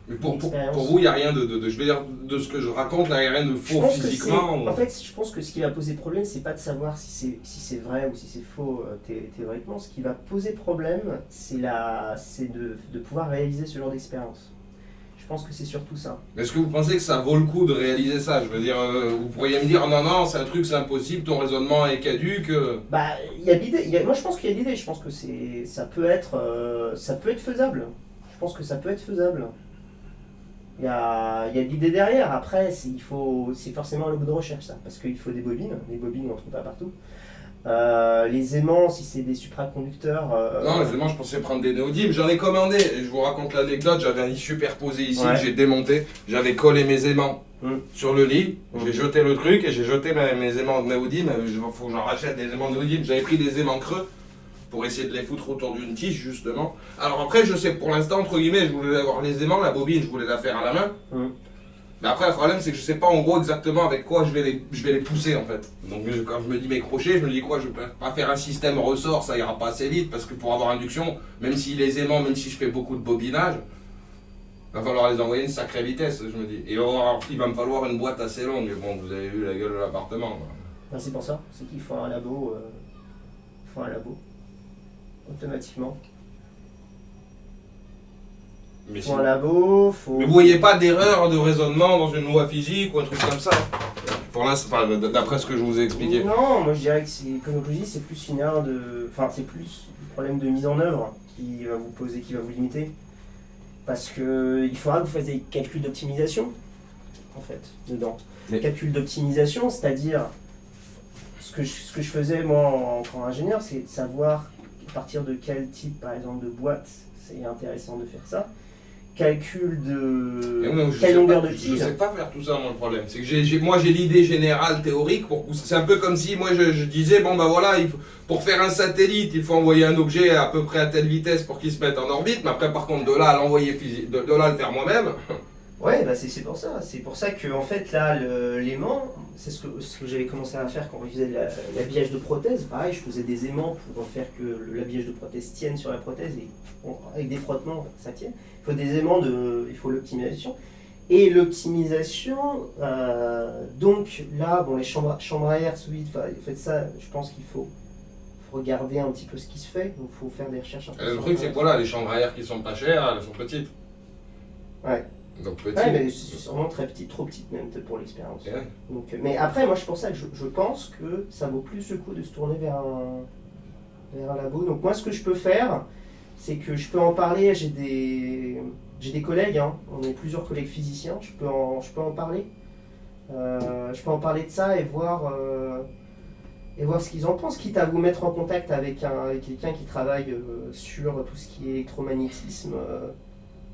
Mais pour vous, il n'y a rien je vais dire, de ce que je raconte, là, il n'y a rien de faux physiquement. En fait, je pense que ce qui va poser problème, c'est pas de savoir si c'est vrai ou si c'est faux théoriquement. Ce qui va poser problème, c'est de pouvoir réaliser ce genre d'expérience. Je pense que c'est surtout ça. Est-ce que vous pensez que ça vaut le coup de réaliser ça? Je veux dire, vous pourriez me dire non, c'est un truc, c'est impossible, ton raisonnement est caduque. Il y a l'idée. Moi, je pense qu'il y a l'idée. Je pense que ça peut être faisable. Je pense que ça peut être faisable. Il y a l'idée derrière. Après, c'est forcément un lot de recherche, ça, parce qu'il faut des bobines. Les bobines, on ne trouve pas partout. Les aimants, si c'est des supraconducteurs. Non, les aimants, je pensais prendre des néodymes. J'en ai commandé, et je vous raconte l'anecdote. J'avais un lit superposé ici que j'ai démonté. J'avais collé mes aimants sur le lit. J'ai jeté le truc et j'ai jeté mes aimants de néodymes. Il faut que j'en rachète des aimants de néodymes. J'avais pris des aimants creux pour essayer de les foutre autour d'une tige, justement. Alors après, je sais que pour l'instant, entre guillemets, je voulais avoir les aimants, la bobine, je voulais la faire à la main. Mais après, le problème, c'est que je sais pas en gros exactement avec quoi je vais les pousser, en fait. Donc quand je me dis mes crochets, je me dis quoi, je peux pas faire un système ressort, ça ira pas assez vite, parce que pour avoir induction, même si les aimants, même si je fais beaucoup de bobinage, il va falloir les envoyer à une sacrée vitesse, je me dis. Et alors, il va me falloir une boîte assez longue, mais bon, vous avez vu la gueule de l'appartement. C'est pour ça, c'est qu'il faut un labo. Automatiquement. Mais un labo, Mais vous voyez pas d'erreur de raisonnement dans une loi physique ou un truc comme ça? Pour l'instant, d'après ce que je vous ai expliqué. Non, moi je dirais que l'iconologie, c'est plus une erreur c'est plus le problème de mise en œuvre qui va vous limiter. Parce que il faudra que vous fassiez des calculs d'optimisation, en fait, dedans. Calculs d'optimisation, c'est-à-dire ce que je faisais moi en ingénieur, c'est de savoir à partir de quel type, par exemple, de boîte c'est intéressant de faire ça. Calcul de quelle longueur de tige. Je sais pas faire tout ça, mon problème. C'est que moi j'ai l'idée générale théorique. C'est un peu comme si moi je disais bon bah voilà, pour faire un satellite, il faut envoyer un objet à peu près à telle vitesse pour qu'il se mette en orbite. Mais après par contre de là à l'envoyer de là à le faire moi-même. Ouais, c'est pour ça. C'est pour ça que en fait là l'aimant, c'est ce que j'avais commencé à faire quand on faisait l'habillage de prothèse. Pareil, je faisais des aimants pour faire que l'habillage de prothèse tienne sur la prothèse et avec des frottements, ça tient. Il faut des aimants, il faut l'optimisation. Et l'optimisation, donc là, bon, les chambres à air, en fait ça, je pense qu'il faut regarder un petit peu ce qui se fait, donc il faut faire des recherches. Le truc c'est que voilà, les chambres à air qui sont pas chères, elles sont petites. Ouais. Donc petites. Ouais, mais c'est vraiment très petite, trop petite même pour l'expérience. Ouais. Donc, mais après, moi c'est pour ça que je pense que ça vaut plus le coup de se tourner vers un labo. Donc moi ce que je peux faire, c'est que je peux en parler, j'ai des collègues, hein, on est plusieurs collègues physiciens, je peux en parler. Je peux en parler de ça et voir ce qu'ils en pensent, quitte à vous mettre en contact avec quelqu'un qui travaille sur tout ce qui est électromagnétisme,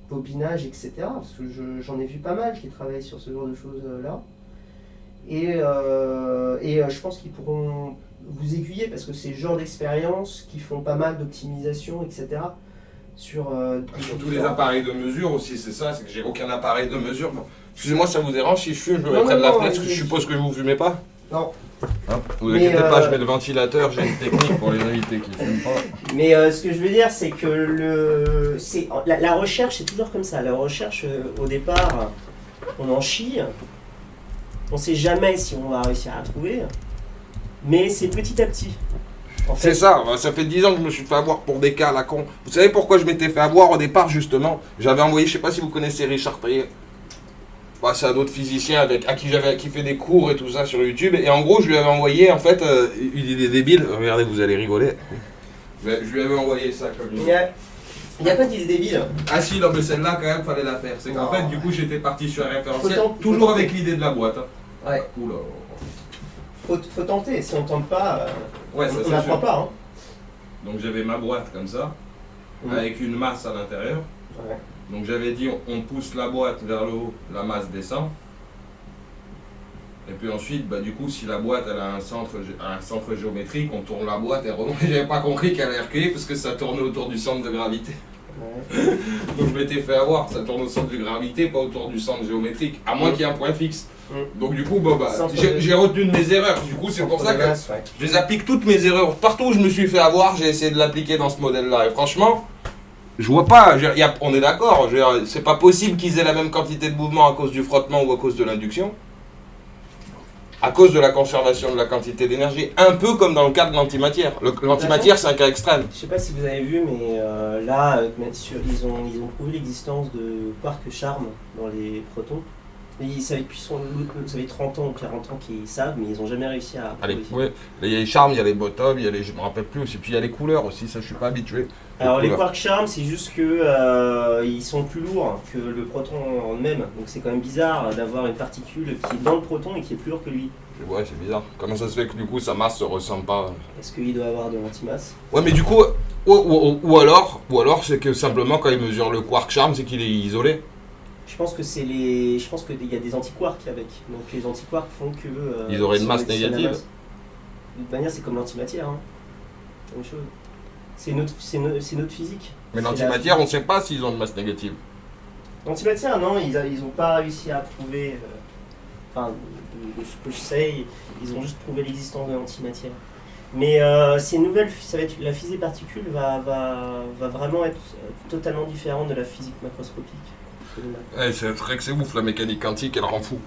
bobinage, etc. Parce que j'en ai vu pas mal qui travaillent sur ce genre de choses-là. Et je pense qu'ils pourront vous aiguiller, parce que c'est le genre d'expérience qui font pas mal d'optimisation, etc. Sur tous les appareils de mesure aussi, c'est ça, c'est que j'ai aucun appareil de mesure. Bon. Excusez-moi, ça vous dérange si je fume, je me mets près de la fenêtre, parce que je suppose que vous fumez pas. Non. Hein, vous inquiétez pas, je mets le ventilateur, j'ai une technique pour les invités qui ne fument pas. Mais ce que je veux dire, c'est que la recherche, c'est toujours comme ça. La recherche, au départ, on en chie. On ne sait jamais si on va réussir à trouver. Mais c'est petit à petit. En fait, c'est ça fait 10 ans que je me suis fait avoir pour des cas à la con. Vous savez pourquoi je m'étais fait avoir au départ, justement? J'avais envoyé, je sais pas si vous connaissez Richard Trier. Bah, c'est un autre physicien qui fait des cours et tout ça sur YouTube. Et en gros, je lui avais envoyé, en fait, il est débile. Regardez, vous allez rigoler. Mais je lui avais envoyé ça comme il n'y a pas d'idée débile. Ah si, non, mais celle-là, quand même, fallait la faire. C'est qu'en fait, du coup, j'étais parti sur un référentiel, toujours avec l'idée de la boîte. Hein. Ouais. Oula. Faut tenter. Si on ne tente pas, ouais, on n'apprend pas. Hein. Donc j'avais ma boîte comme ça, avec une masse à l'intérieur. Ouais. Donc j'avais dit, on pousse la boîte vers le haut, la masse descend. Et puis ensuite, bah, du coup, si la boîte elle a un centre géométrique, on tourne la boîte et remonte. J'avais pas compris qu'elle allait reculer parce que ça tournait autour du centre de gravité. Ouais. Donc je m'étais fait avoir, ça tourne au centre de gravité, pas autour du centre géométrique, à moins qu'il y ait un point fixe. Donc du coup, j'ai retenu de mes erreurs. Du coup, c'est pour ça que je les applique toutes mes erreurs. Partout où je me suis fait avoir, j'ai essayé de l'appliquer dans ce modèle-là. Et franchement, je vois pas, on est d'accord, c'est pas possible qu'ils aient la même quantité de mouvement à cause du frottement ou à cause de l'induction. À cause de la conservation de la quantité d'énergie, un peu comme dans le cas de l'antimatière. L'antimatière, c'est un cas extrême. Je sais pas si vous avez vu, mais là, ils ont prouvé l'existence de quark charme dans les protons. Ça fait 30 ans ou 40 ans qu'ils savent, mais ils n'ont jamais réussi à prouver. Ouais. Il y a les charmes, il y a les bottom, je me rappelle plus aussi. Puis il y a les couleurs aussi, ça je suis pas habitué. Alors les quark charmes, c'est juste que ils sont plus lourds que le proton en même. Donc c'est quand même bizarre d'avoir une particule qui est dans le proton et qui est plus lourde que lui. Ouais, c'est bizarre. Comment ça se fait que du coup sa masse se ressemble pas? Est-ce qu'il doit avoir de l'antimasse? Ouais, mais du coup, ou alors c'est que simplement quand il mesure le quark charme, c'est qu'il est isolé. Je pense qu'il y a des antiquarks avec. Donc les antiquarks font que. Ils auraient une masse négative. De toute manière, c'est comme l'antimatière. Hein. Même chose. C'est notre physique. Mais l'antimatière, on ne sait pas s'ils ont une masse négative. L'antimatière, non, ils n'ont pas réussi à prouver. Enfin, de ce que je sais, ils ont juste prouvé l'existence de l'antimatière. Mais ces nouvelles, ça va être la physique particule va vraiment être totalement différente de la physique macroscopique. Ouais, c'est vrai que c'est ouf, la mécanique quantique, elle rend fou.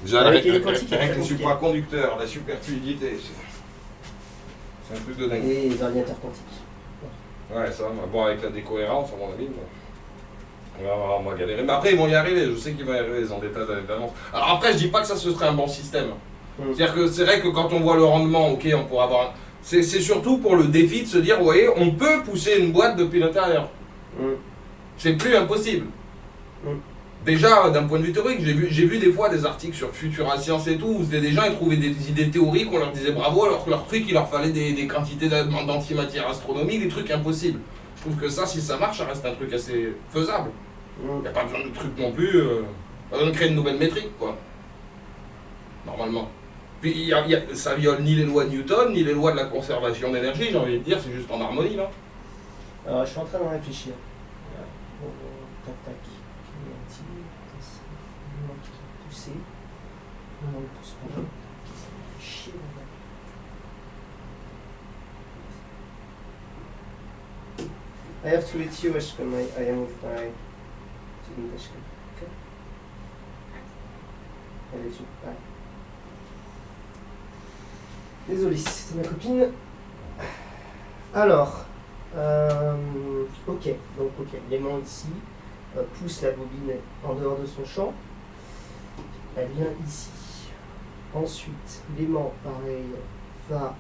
Déjà, la mécanique quantique, avec les supraconducteurs, la superfluidité, c'est un truc de dingue. Et les ordinateurs quantiques. Ouais, ça, bon, avec la décohérence, à mon avis, on va galérer. Mais après, ils vont y arriver, je sais qu'ils vont y arriver, ils ont des tas d'avance. Alors après, je dis pas que ça ce serait un bon système. C'est-à-dire que c'est vrai que quand on voit le rendement, ok, on pourra avoir. C'est surtout pour le défi de se dire, vous voyez, on peut pousser une boîte depuis l'intérieur. C'est plus impossible. Déjà, d'un point de vue théorique, j'ai vu des fois des articles sur Futura Science et tout, où des gens ils trouvaient des idées théoriques, on leur disait bravo, alors que leur truc, il leur fallait des quantités d'antimatière astronomique, des trucs impossibles. Je trouve que ça, si ça marche, ça reste un truc assez faisable. Il n'y a pas besoin de trucs non plus, pas besoin de créer une nouvelle métrique, quoi. Normalement. Puis ça viole ni les lois de Newton, ni les lois de la conservation d'énergie, j'ai envie de dire, c'est juste en harmonie, là. Alors, je suis en train de réfléchir. Tac, tac. Poussé. Non, on ne pousse pas. chier. I have to let you, Ashkan. I am with my student Ashkan. Okay? I let you. Bye. Désolé, c'était ma copine. Alors, ok, donc ok, l'aimant ici pousse la bobine en dehors de son champ. Elle vient ici. Ensuite, l'aimant, pareil, va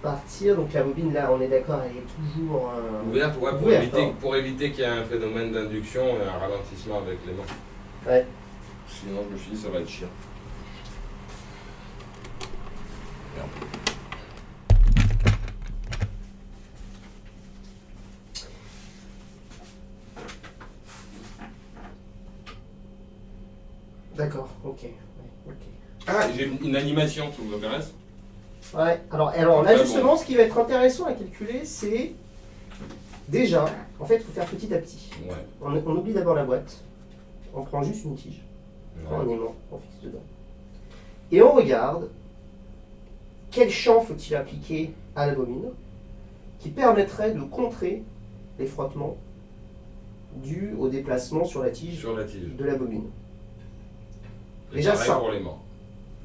partir. Donc la bobine, là, on est d'accord, elle est toujours ouverte, ouais, ouverte, pour éviter qu'il y ait un phénomène d'induction et un ralentissement avec l'aimant. Ouais. Sinon, je me suis dit, ça va être chiant. Merde. D'accord, ok. Ouais, ok. Ah, j'ai une animation, ça vous intéresse? Ouais, alors là justement, ce qui va être intéressant à calculer, c'est déjà, en fait, il faut faire petit à petit. Ouais. On oublie d'abord la boîte, on prend juste une tige, on prend Ouais. un aimant, on fixe dedans. Et on regarde quel champ faut-il appliquer à la bobine qui permettrait de contrer les frottements dus au déplacement sur la tige Sur la tige. de la bobine. Et Déjà pareil ça. pour l'aimant.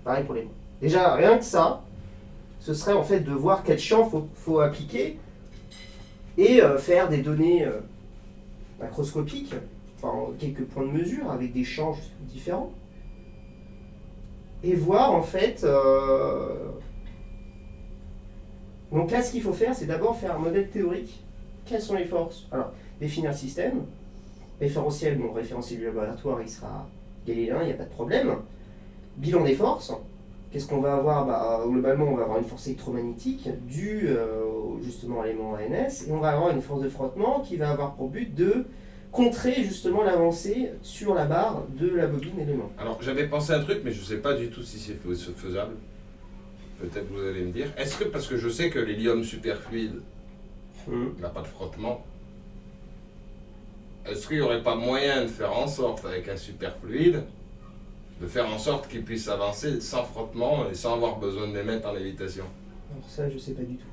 Pareil pour les mots. Déjà, rien que ça, ce serait en fait de voir quel champ faut appliquer et faire des données macroscopiques, enfin quelques points de mesure avec des champs différents. Et voir en fait. Donc là, ce qu'il faut faire, c'est d'abord faire un modèle théorique. Quelles sont les forces? Alors, définir le système. Référentiel, bon, référentiel du laboratoire, il sera galiléen, il n'y a pas de problème. Bilan des forces. Qu'est-ce qu'on va avoir? Globalement, on va avoir une force électromagnétique due justement à l'élément ANS, et on va avoir une force de frottement qui va avoir pour but de contrer justement l'avancée sur la barre de la bobine et l'aimant. Alors, j'avais pensé à un truc, mais je ne sais pas du tout si c'est faisable. Peut-être vous allez me dire. Est-ce que, parce que je sais que l'hélium superfluide n'a pas de frottement, est-ce qu'il n'y aurait pas moyen de faire en sorte, avec un superfluide, de faire en sorte qu'il puisse avancer sans frottement et sans avoir besoin de les mettre en lévitation? Alors ça, je sais pas du tout.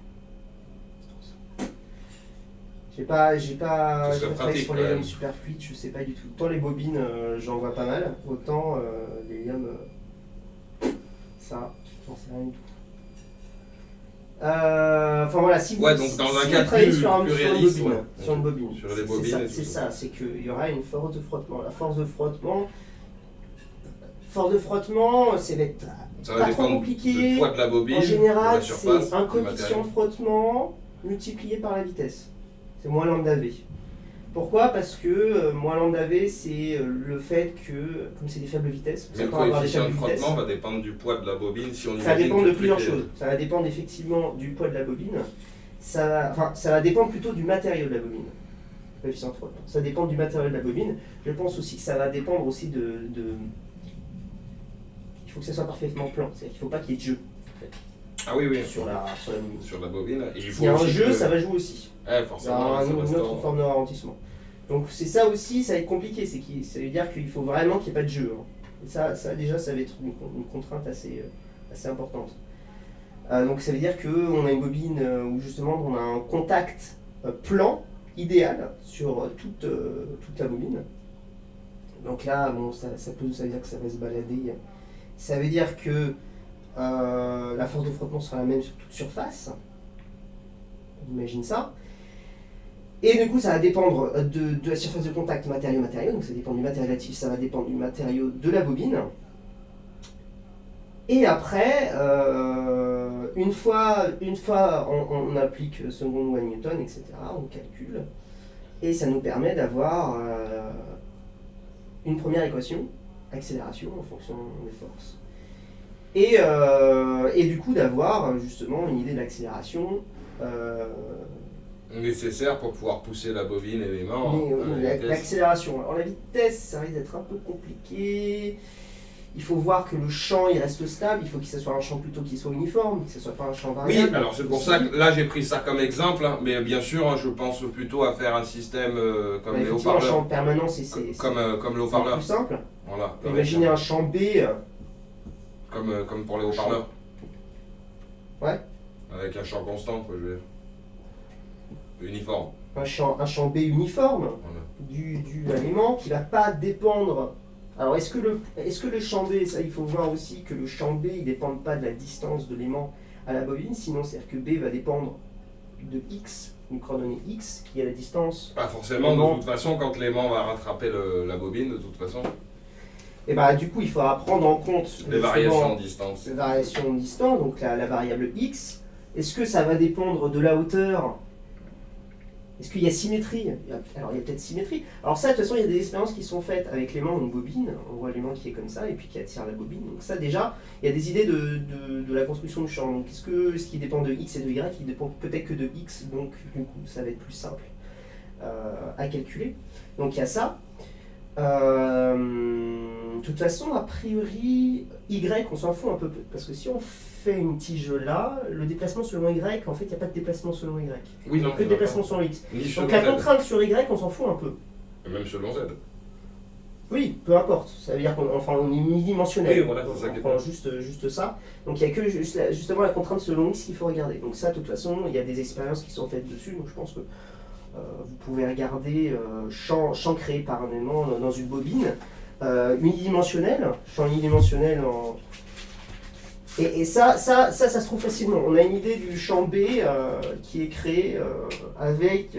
J'ai pas travaillé sur l'hélium superfluide, je sais pas du tout. Autant les bobines, j'en vois pas mal, autant l'hélium, ça, j'en sais rien du tout. Enfin voilà, si vous, Ouais, donc dans un si cas vous travaillez plus réaliste, sur une bobine, sur les bobines, c'est ça, c'est qu'il y aura une force de frottement. La force de frottement, ça va être ça va pas trop dépendre compliqué. du poids de la bobine, En général, de la surface, c'est un du coefficient matériau. de frottement multiplié par la vitesse. C'est moins lambda V. Pourquoi? Parce que moins lambda V, c'est le fait que, comme c'est des faibles vitesses, Mais le peut avoir des coefficient de faibles vitesses, frottement va dépendre du poids de la bobine. Si on ça imagine dépend que de plusieurs tout est- choses. Ça va dépendre effectivement du poids de la bobine. Ça va dépendre plutôt du matériau de la bobine. Le coefficient de frottement. Ça dépend du matériau de la bobine. Je pense aussi que ça va dépendre aussi de... Il faut que ça soit parfaitement plan. C'est-à-dire qu'il ne faut pas qu'il y ait de jeu Ah oui, oui, sur la bobine. sur la bobine. Et il faut S'il y a un aussi jeu, que- ça va jouer aussi. Ouais, Il y forcément. aura ça une reste autre en- forme de ralentissement. Donc c'est ça aussi, ça va être compliqué. Ça veut dire qu'il faut vraiment qu'il n'y ait pas de jeu. Et ça déjà, ça va être une contrainte assez importante. Donc ça veut dire qu'on a une bobine où justement on a un contact plan idéal sur toute la bobine. Donc là, bon, ça veut dire que ça va se balader. Ça veut dire que la force de frottement sera la même sur toute surface. On imagine ça. Et du coup, ça va dépendre de la surface de contact matériau-matériau. Donc ça dépend du matériau de la tige, ça va dépendre du matériau de la bobine. Et après, une fois on applique second loi de Newton, etc., on calcule, et ça nous permet d'avoir une première équation, accélération en fonction des forces. Et du coup d'avoir justement une idée de l'accélération nécessaire pour pouvoir pousser la bobine et l'aimant. l'accélération. Alors la vitesse, ça risque d'être un peu compliqué. Il faut voir que le champ il reste stable, il faut que ce soit un champ plutôt qui soit uniforme, que ce ne soit pas un champ variable. Oui, alors c'est pour ça que là j'ai pris ça comme exemple, hein, mais bien sûr je pense plutôt à faire un système comme les effectivement, un haut-parleurs. champ permanent, c'est Comme le haut-parleur. plus simple. Voilà. Imaginez un champ B. Comme pour les haut-parleurs. Ouais. Avec un champ constant, quoi, je veux dire. Uniforme. Un champ B uniforme, Voilà. dû à l'aimant, qui ne va pas dépendre. Alors, est-ce que le champ B, ça il faut voir aussi que le champ B, il ne dépend pas de la distance de l'aimant à la bobine, sinon c'est-à-dire que B va dépendre de X, une coordonnée X, qui est la distance. Pas forcément, de toute façon, quand l'aimant va rattraper la bobine, de toute façon. Et bah du coup, il faudra prendre en compte les variations de distance. Les variations de distance, donc la variable X. Est-ce que ça va dépendre de la hauteur? Est-ce qu'il y a symétrie? Alors il y a peut-être symétrie. Alors ça, de toute façon, il y a des expériences qui sont faites avec l'aimant, une bobine. On voit l'aimant qui est comme ça et puis qui attire la bobine. Donc ça déjà, il y a des idées de la construction du champ. Donc est-ce qu'il dépend de X et de Y? Il dépend peut-être que de X, donc du coup ça va être plus simple à calculer. Donc il y a ça. De toute façon, a priori, Y, on s'en fout un peu, parce que si on fait une tige là, le déplacement selon Y, en fait, il n'y a pas de déplacement selon Y. Oui, non, que de déplacement selon X. Donc la Z. contrainte sur Y, on s'en fout un peu. Et même selon Z. Oui, peu importe. Ça veut dire qu'on est unidimensionnel. Oui, voilà, c'est ça qui est on prend juste ça. Donc il n'y a que justement la contrainte selon X qu'il faut regarder. Donc ça, de toute façon, il y a des expériences qui sont faites dessus, donc je pense que vous pouvez regarder champ créé par un aimant dans une bobine unidimensionnel, champ unidimensionnel et ça se trouve facilement. On a une idée du champ B qui est créé avec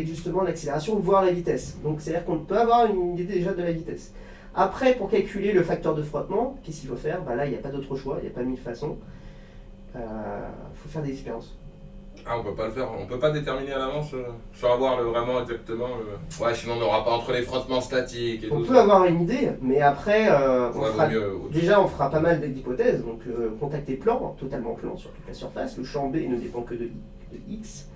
justement l'accélération, voire la vitesse. Donc c'est-à-dire qu'on peut avoir une idée déjà de la vitesse. Après, pour calculer le facteur de frottement, qu'est-ce qu'il faut faire? Là, il n'y a pas d'autre choix, il n'y a pas mille façons. Il faut faire des expériences. Ah, on peut pas le faire, on peut pas déterminer à l'avance sans avoir vraiment exactement. Ouais, sinon on n'aura pas entre les frottements statiques et on tout. On peut avoir une idée, mais après, on fera pas mal d'hypothèses. Donc, contacter plan, totalement plan sur toute la surface. Le champ B ne dépend que de X.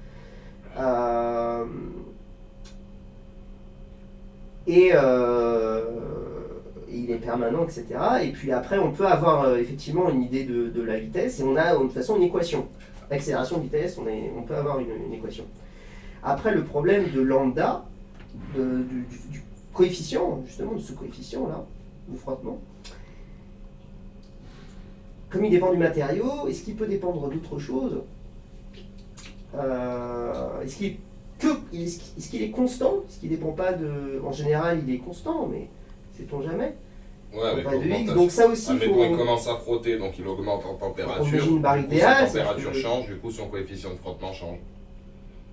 Il est permanent, etc. Et puis après, on peut avoir effectivement une idée de la vitesse et on a de toute façon une équation. L'accélération, vitesse, on peut avoir une équation. Après, le problème de lambda, du coefficient, justement, de ce coefficient-là, du frottement, comme il dépend du matériau, est-ce qu'il peut dépendre d'autre chose? Est-ce qu'il est constant? Est-ce qu'il ne dépend pas de... En général, il est constant, mais sait-on jamais? Ouais, avec pas de X, donc ça aussi, il commence à frotter, donc il augmente en température. Une barre idéale, sa température change, du coup son coefficient de frottement change.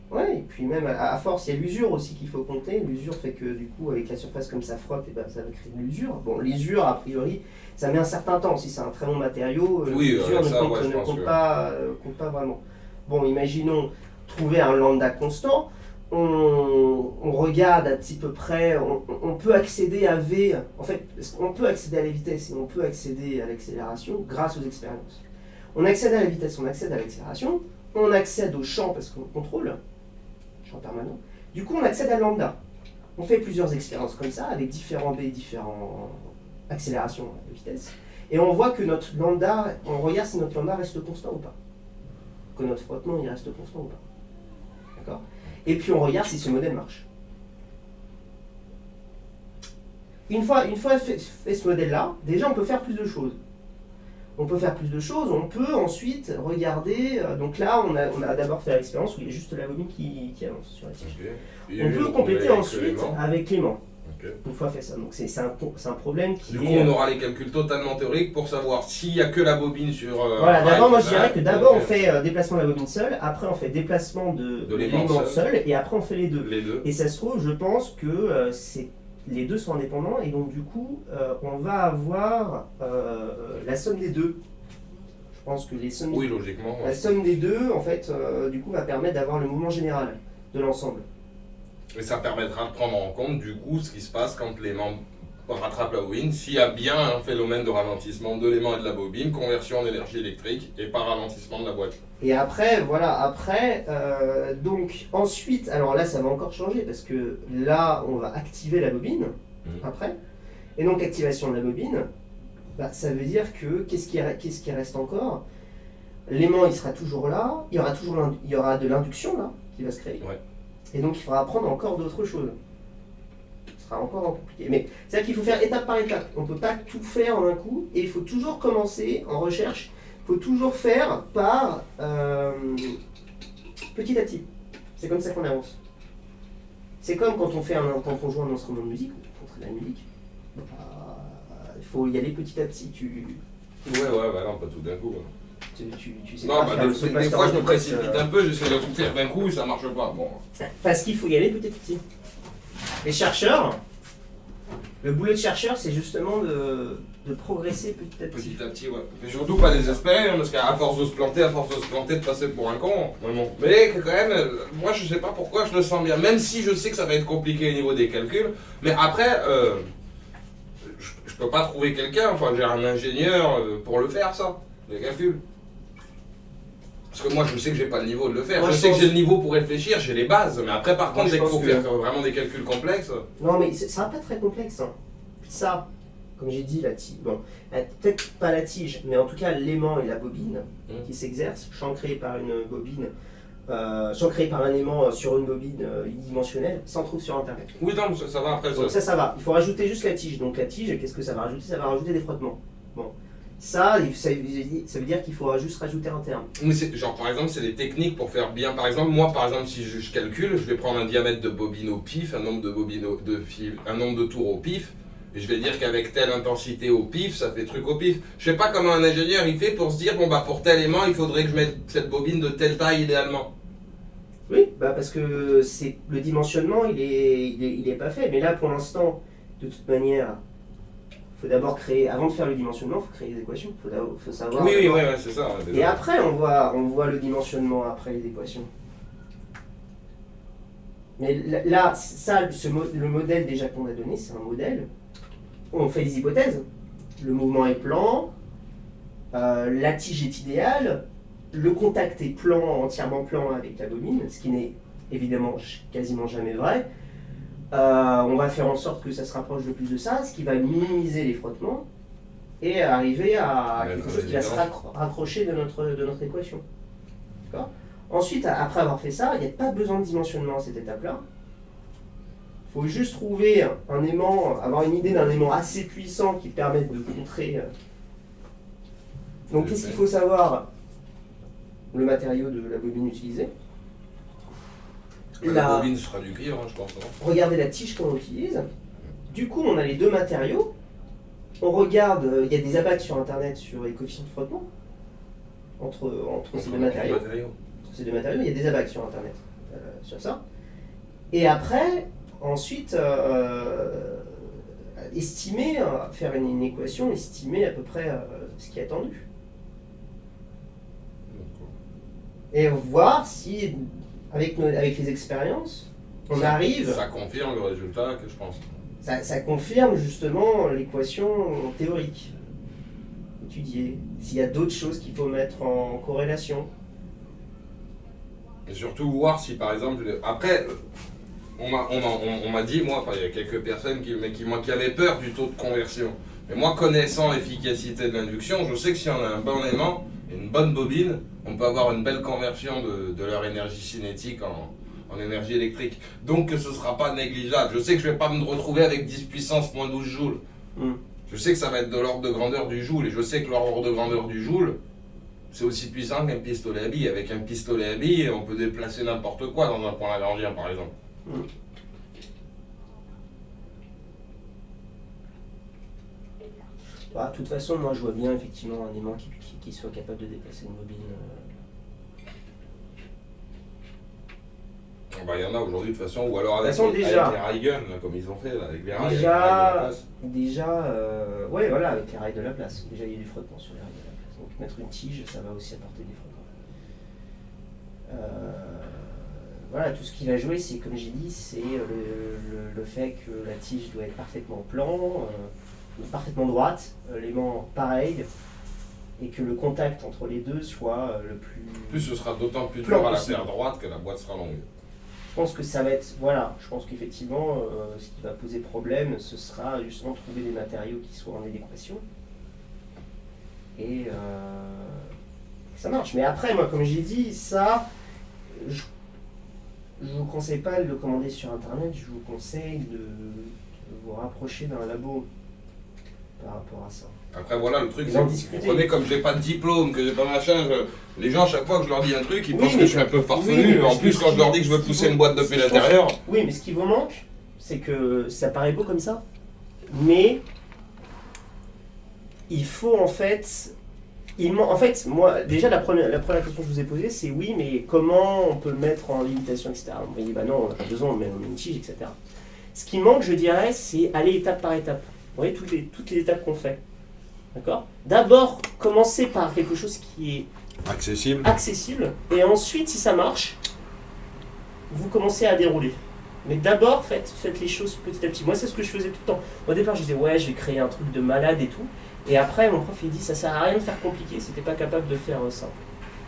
Ouais, et puis même à force, il y a l'usure aussi qu'il faut compter. L'usure fait que du coup, avec la surface comme ça frotte, et ça va créer de l'usure. Bon, l'usure, a priori, ça met un certain temps. Si c'est un très long matériau, l'usure ne compte pas vraiment. Bon, imaginons trouver un lambda constant. On regarde à petit peu près, on peut accéder à V, en fait, on peut accéder à la vitesse et on peut accéder à l'accélération grâce aux expériences. On accède à la vitesse, on accède à l'accélération, on accède au champ parce qu'on contrôle, champ permanent. Du coup, on accède à lambda. On fait plusieurs expériences comme ça, avec différents B, différentes accélérations de vitesse. Et on voit que notre lambda, on regarde si notre lambda reste constant ou pas. Que notre frottement, il reste constant ou pas. D'accord ? Et puis on regarde si ce modèle marche. Une fois fait ce modèle-là, déjà on peut faire plus de choses. On peut ensuite regarder, donc là on a d'abord fait l'expérience où il y a juste la bobine qui avance sur la tige. Okay. On peut compléter ensuite avec l'aimant. Okay. Une fois fait ça, donc c'est un problème qui Du coup, on aura les calculs totalement théoriques pour savoir s'il n'y a que la bobine sur... voilà, d'abord, moi je dirais que d'abord on fait déplacement de la bobine seule, après on fait déplacement de l'aimant seul, et après on fait les deux. Et ça se trouve, je pense que les deux sont indépendants, et donc du coup, on va avoir la somme des deux. Je pense que oui, logiquement. La somme des deux, en fait, du coup, va permettre d'avoir le mouvement général de l'ensemble. Et ça permettra de prendre en compte du coup ce qui se passe quand l'aimant rattrape la bobine, s'il y a bien un phénomène de ralentissement de l'aimant et de la bobine, conversion en énergie électrique et par ralentissement de la boîte. Et après, voilà, donc ensuite, alors là ça va encore changer parce que là on va activer la bobine après, et donc activation de la bobine, ça veut dire que qu'est-ce qui reste encore? L'aimant il sera toujours là, il y aura de l'induction là qui va se créer. Ouais. Et donc il faudra apprendre encore d'autres choses. Ce sera encore compliqué. Mais c'est-à-dire qu'il faut faire étape par étape. On ne peut pas tout faire en un coup. Et il faut toujours commencer en recherche faut toujours faire par petit à petit. C'est comme ça qu'on avance. C'est comme quand on joue un instrument de musique, ou quand on fait de la musique. Il faut y aller petit à petit. Ouais, bah non, pas tout d'un coup. Tu sais non, pas des fois je me précipite un peu, j'essaie de tout faire d'un coup et ça marche pas. Bon. Parce qu'il faut y aller petit à petit. Les chercheurs, le boulot de chercheur, c'est justement de progresser petit à petit. Petit à petit, ouais. Mais surtout pas désespérer, parce qu'à force de se planter, de passer pour un con. Vraiment. Mais quand même, moi je sais pas pourquoi je le sens bien, même si je sais que ça va être compliqué au niveau des calculs. Mais après, je peux pas trouver quelqu'un, enfin j'ai un ingénieur pour le faire ça, les calculs. Parce que moi je sais que j'ai pas le niveau de le faire. Moi, je sais que j'ai le niveau pour réfléchir, j'ai les bases. Mais après par contre, dès qu'il faut faire vraiment des calculs complexes. Non mais ça va pas très complexe. Hein. Ça, comme j'ai dit, la tige. Bon, peut-être pas la tige, mais en tout cas l'aimant et la bobine qui s'exercent, champ créé par une bobine. Champ créé par un aimant sur une bobine unidimensionnelle, s'en trouve sur internet. Oui, non, ça va après ça. Donc ça va. Il faut rajouter juste la tige. Donc la tige, qu'est-ce que ça va rajouter? Ça va rajouter des frottements. Bon. Ça veut dire qu'il faudra juste rajouter un terme. Mais genre par exemple, c'est des techniques pour faire bien. Par exemple, moi par exemple, si je calcule, je vais prendre un diamètre de bobine au pif, un nombre de bobines de fil, un nombre de tours au pif, et je vais dire qu'avec telle intensité au pif, ça fait truc au pif. Je sais pas comment un ingénieur il fait pour se dire bon bah pour tel aimant, il faudrait que je mette cette bobine de telle taille idéalement. Oui, bah parce que le dimensionnement il est pas fait. Mais là pour l'instant, de toute manière. Il faut d'abord créer, avant de faire le dimensionnement, il faut créer les équations. Il faut savoir. Oui, c'est ça. Et après, on voit le dimensionnement après les équations. Mais là, le modèle déjà qu'on a donné, c'est un modèle. On fait des hypothèses. Le mouvement est plan, la tige est idéale, le contact est entièrement plan avec la bobine, ce qui n'est évidemment quasiment jamais vrai. On va faire en sorte que ça se rapproche le plus de ça, ce qui va minimiser les frottements et arriver à quelque chose qui va se raccrocher de notre équation. D'accord ? Ensuite, après avoir fait ça, il n'y a pas besoin de dimensionnement à cette étape-là. Il faut juste trouver un aimant, avoir une idée d'un aimant assez puissant qui permette de contrer. Donc, qu'est-ce qu'il faut savoir? Le matériau de la bobine utilisée. La bobine sera du cuivre, je pense. Regardez la tige qu'on utilise. Du coup, on a les deux matériaux. On regarde, il y a des abacs sur internet sur les coefficients de frottement entre ces deux matériaux. Entre ces deux matériaux, il y a des abacs sur internet sur ça. Et après, ensuite, faire une équation, estimer à peu près ce qui est attendu. Et voir si. Avec les expériences, on arrive. Ça confirme le résultat que je pense. Ça confirme justement l'équation théorique étudiée. S'il y a d'autres choses qu'il faut mettre en corrélation. Et surtout voir si par exemple. Après, on m'a dit, moi, il y a quelques personnes qui avaient peur du taux de conversion. Mais moi, connaissant l'efficacité de l'induction, je sais que si on a un bon aimant et une bonne bobine, on peut avoir une belle conversion de leur énergie cinétique en énergie électrique. Donc ce ne sera pas négligeable. Je sais que je ne vais pas me retrouver avec 10 puissance moins 12 joules. Je sais que ça va être de l'ordre de grandeur du joule. Et je sais que l'ordre de grandeur du joule, c'est aussi puissant qu'un pistolet à billes. Avec un pistolet à billes, on peut déplacer n'importe quoi dans un point lagrangien, par exemple. De toute façon, moi je vois bien effectivement un aimant qui soit capable de déplacer une bobine. Il y en a aujourd'hui de toute façon, ou alors avec les rails gun, comme ils ont fait, là, avec les rails de la place. Ouais, voilà, avec les rails de la place. Déjà, il y a du frottement sur les rails de la place. Donc mettre une tige, ça va aussi apporter du frottement. Voilà, tout ce qui va jouer, c'est comme j'ai dit, c'est le fait que la tige doit être parfaitement parfaitement droite, l'aimant pareil, et que le contact entre les deux soit le plus. Plus ce sera d'autant plus dur à la faire droite que la boîte sera longue. Je pense que ça va être. Voilà, je pense qu'effectivement, ce qui va poser problème, ce sera justement trouver des matériaux qui soient en adéquation. Et ça marche. Mais après, moi, comme j'ai dit, ça. Je ne vous conseille pas de le commander sur internet, je vous conseille de vous rapprocher d'un labo par rapport à ça. Après voilà, le truc, c'est vous prenez comme j'ai pas de diplôme, que j'ai pas machin, les gens à chaque fois que je leur dis un truc, ils pensent que je suis un peu farfelu. En plus, quand je leur dis que je veux pousser une boîte depuis l'intérieur. Oui, mais ce qui vous manque, c'est que ça paraît beau comme ça, mais il faut en fait. En fait, moi, déjà la première question que je vous ai posée, c'est oui, mais comment on peut le mettre en limitation, etc. On m'a dit, bah non, on n'a pas besoin, on met une tige, etc. Ce qui manque, je dirais, c'est aller étape par étape. Vous voyez, toutes les étapes qu'on fait. D'accord ? D'abord, commencer par quelque chose qui est accessible, et ensuite, si ça marche, vous commencez à dérouler. Mais d'abord, faites les choses petit à petit. Moi, c'est ce que je faisais tout le temps. Au départ, je disais, ouais, je vais créer un truc de malade et tout. Et après, mon prof, il dit, ça sert à rien de faire compliqué si t'es pas capable de faire simple.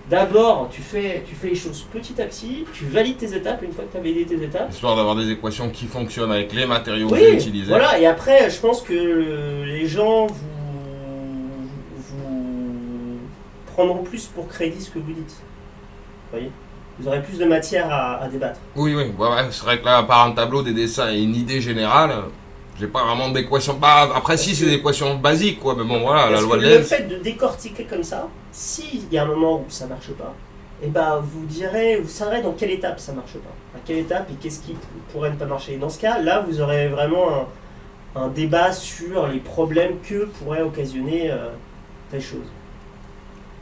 D'abord, tu fais les choses petit à petit, tu valides tes étapes, une fois que tu as validé tes étapes. Histoire d'avoir des équations qui fonctionnent avec les matériaux que j'ai utilisés. Voilà, et après, je pense que les gens vous prendront plus pour crédit ce que vous dites. Vous voyez ? Vous aurez plus de matière à débattre. Oui, ouais, c'est vrai que là, par un tableau, des dessins et une idée générale, j'ai pas vraiment d'équation. Bah, après, si, c'est des équations basiques, quoi, mais bon, voilà, la loi de Lenz. Le fait de décortiquer comme ça, s'il y a un moment où ça marche pas, et bah, vous saurez dans quelle étape ça marche pas. À quelle étape et qu'est-ce qui pourrait ne pas marcher. Dans ce cas, là, vous aurez vraiment un débat sur les problèmes que pourrait occasionner telle chose.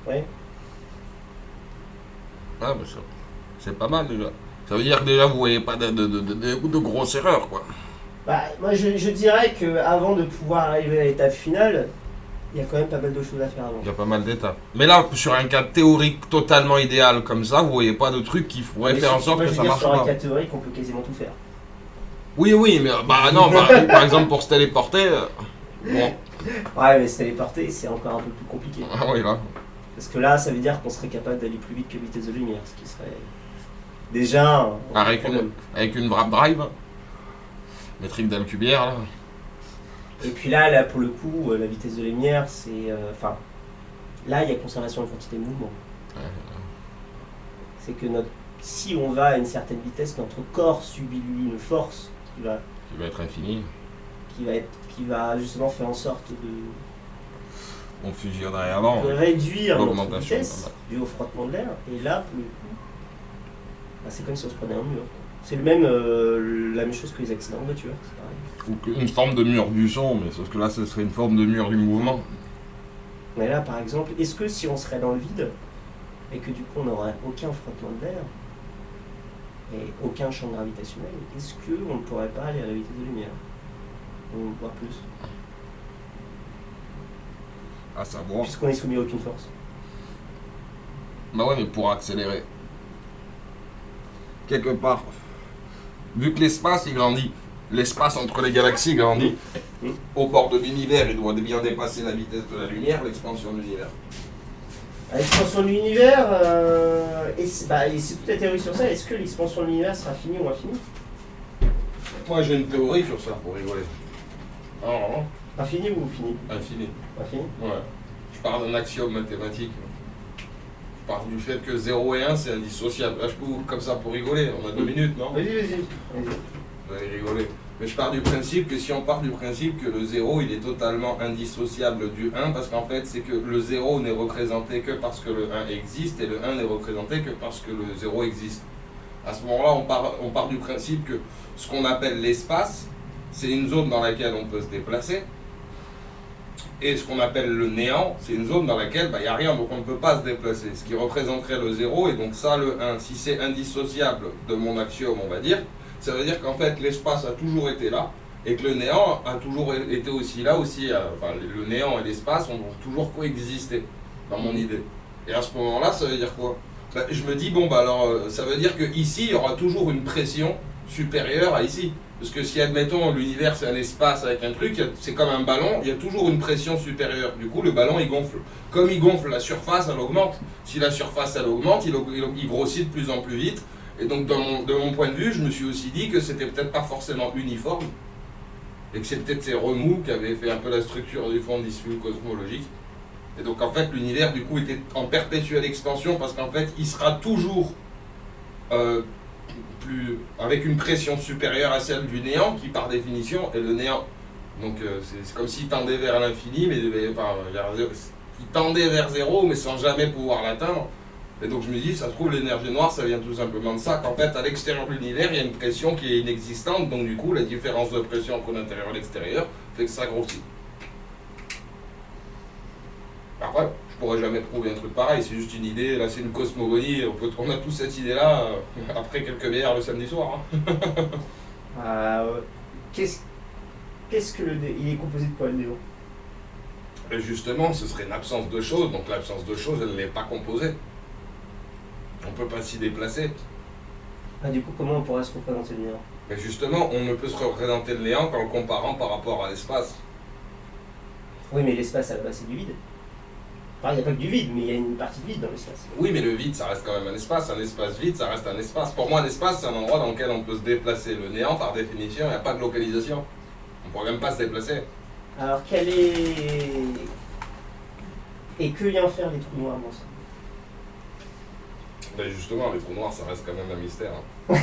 Ouais. Ah, bah, c'est pas mal déjà. Ça veut dire que déjà, vous voyez pas de grosses erreurs, quoi. Bah, moi, je dirais qu'avant de pouvoir arriver à l'étape finale, il y a quand même pas mal de choses à faire avant. Il y a pas mal d'étapes. Mais là, sur un cas théorique totalement idéal comme ça, vous voyez pas de truc qui pourrait faire en sorte que ça marche pas. Sur un cas théorique, on peut quasiment tout faire. Oui, mais bah non, par exemple pour se téléporter, bon. Ouais, mais se téléporter, c'est encore un peu plus compliqué. Ah oui, là. Parce que là, ça veut dire qu'on serait capable d'aller plus vite que vitesse de lumière, ce qui serait déjà avec une wrap drive, métrique d'Alcubierre, là. Et puis là, pour le coup, la vitesse de lumière, c'est... là, il y a conservation de quantité de mouvement. Ouais. C'est que si on va à une certaine vitesse, notre corps subit lui une force qui va être infinie. Qui va justement faire en sorte de... On fusionnerait avant. De réduire notre vitesse dû au frottement de l'air. Et là, pour le coup, c'est comme si on se prenait un mur. C'est la même chose que les accidents de voiture, c'est pareil. Ou une forme de mur du son, mais sauf que là, ce serait une forme de mur du mouvement. Mais là, par exemple, est-ce que si on serait dans le vide, et que du coup on n'aurait aucun frottement de l'air, et aucun champ gravitationnel, est-ce qu'on ne pourrait pas aller à la vitesse de lumière ? Ou voire plus ? À savoir. Puisqu'on est soumis à aucune force. Bah ouais, mais pour accélérer. Quelque part. Vu que l'espace il grandit, l'espace entre les galaxies grandit, au bord de l'univers, il doit bien dépasser la vitesse de la lumière, l'expansion de l'univers. L'expansion de l'univers, c'est toute la théorie sur ça. Est-ce que l'expansion de l'univers sera finie ou infinie ? Moi j'ai une théorie sur ça pour rigoler. Oh. Infini ou fini ? Infini. Infini ? Ouais. Je pars d'un axiome mathématique. Je pars du fait que 0 et 1 c'est indissociable. Là je peux comme ça pour rigoler, on a 2 minutes, non ? Vas-y. Vous allez rigoler. Mais je pars du principe que si on part du principe que le 0 il est totalement indissociable du 1, parce qu'en fait c'est que le 0 n'est représenté que parce que le 1 existe et le 1 n'est représenté que parce que le 0 existe. À ce moment-là, on part du principe que ce qu'on appelle l'espace, c'est une zone dans laquelle on peut se déplacer. Et ce qu'on appelle le néant, c'est une zone dans laquelle il n'y a rien, donc on ne peut pas se déplacer. Ce qui représenterait le 0 et donc ça le 1. Si c'est indissociable de mon axiome, on va dire, ça veut dire qu'en fait l'espace a toujours été là et que le néant a toujours été aussi là aussi. Le néant et l'espace ont toujours coexisté dans mon idée. Et à ce moment-là, ça veut dire quoi ? Je me dis, ça veut dire qu'ici, il y aura toujours une pression supérieure à ici. Parce que si, admettons, l'univers c'est un espace avec un truc, c'est comme un ballon, il y a toujours une pression supérieure. Du coup, le ballon, il gonfle. Comme il gonfle, la surface, elle augmente. Si la surface, elle augmente, il grossit de plus en plus vite. Et donc, de mon point de vue, je me suis aussi dit que c'était peut-être pas forcément uniforme. Et que c'est peut-être ces remous qui avaient fait un peu la structure du fond d'issue cosmologique. Et donc, en fait, l'univers, du coup, était en perpétuelle expansion parce qu'en fait, il sera toujours... avec une pression supérieure à celle du néant, qui par définition est le néant. Donc c'est comme s'il tendait vers l'infini, mais enfin, il tendait vers zéro, mais sans jamais pouvoir l'atteindre. Et donc je me dis, ça se trouve, l'énergie noire, ça vient tout simplement de ça, qu'en fait, à l'extérieur de l'univers, il y a une pression qui est inexistante, donc du coup, la différence de pression entre l'intérieur et l'extérieur fait que ça grossit. Après, je pourrais jamais prouver un truc pareil, c'est juste une idée, là c'est une cosmogonie, on a tous cette idée-là, après quelques bières le samedi soir. Hein. Qu'est-ce que il est composé de quoi, le néon? Et justement, ce serait une absence de choses, donc l'absence de choses, elle n'est pas composée. On ne peut pas s'y déplacer. Du coup, comment on pourrait se représenter le néant? Mais justement, on ne peut se représenter le néant qu'en le comparant par rapport à l'espace. Oui, mais l'espace, à la base, c'est du vide. Enfin, il n'y a pas que du vide, mais il y a une partie de vide dans l'espace. Oui, mais le vide, ça reste quand même un espace. Un espace vide, ça reste un espace. Pour moi, un espace, c'est un endroit dans lequel on peut se déplacer. Le néant, par définition, il n'y a pas de localisation. On ne pourrait même pas se déplacer. Alors, quel est... Et que vient faire les trous noirs dans ça? Ben justement, les trous noirs, ça reste quand même un mystère. Hein.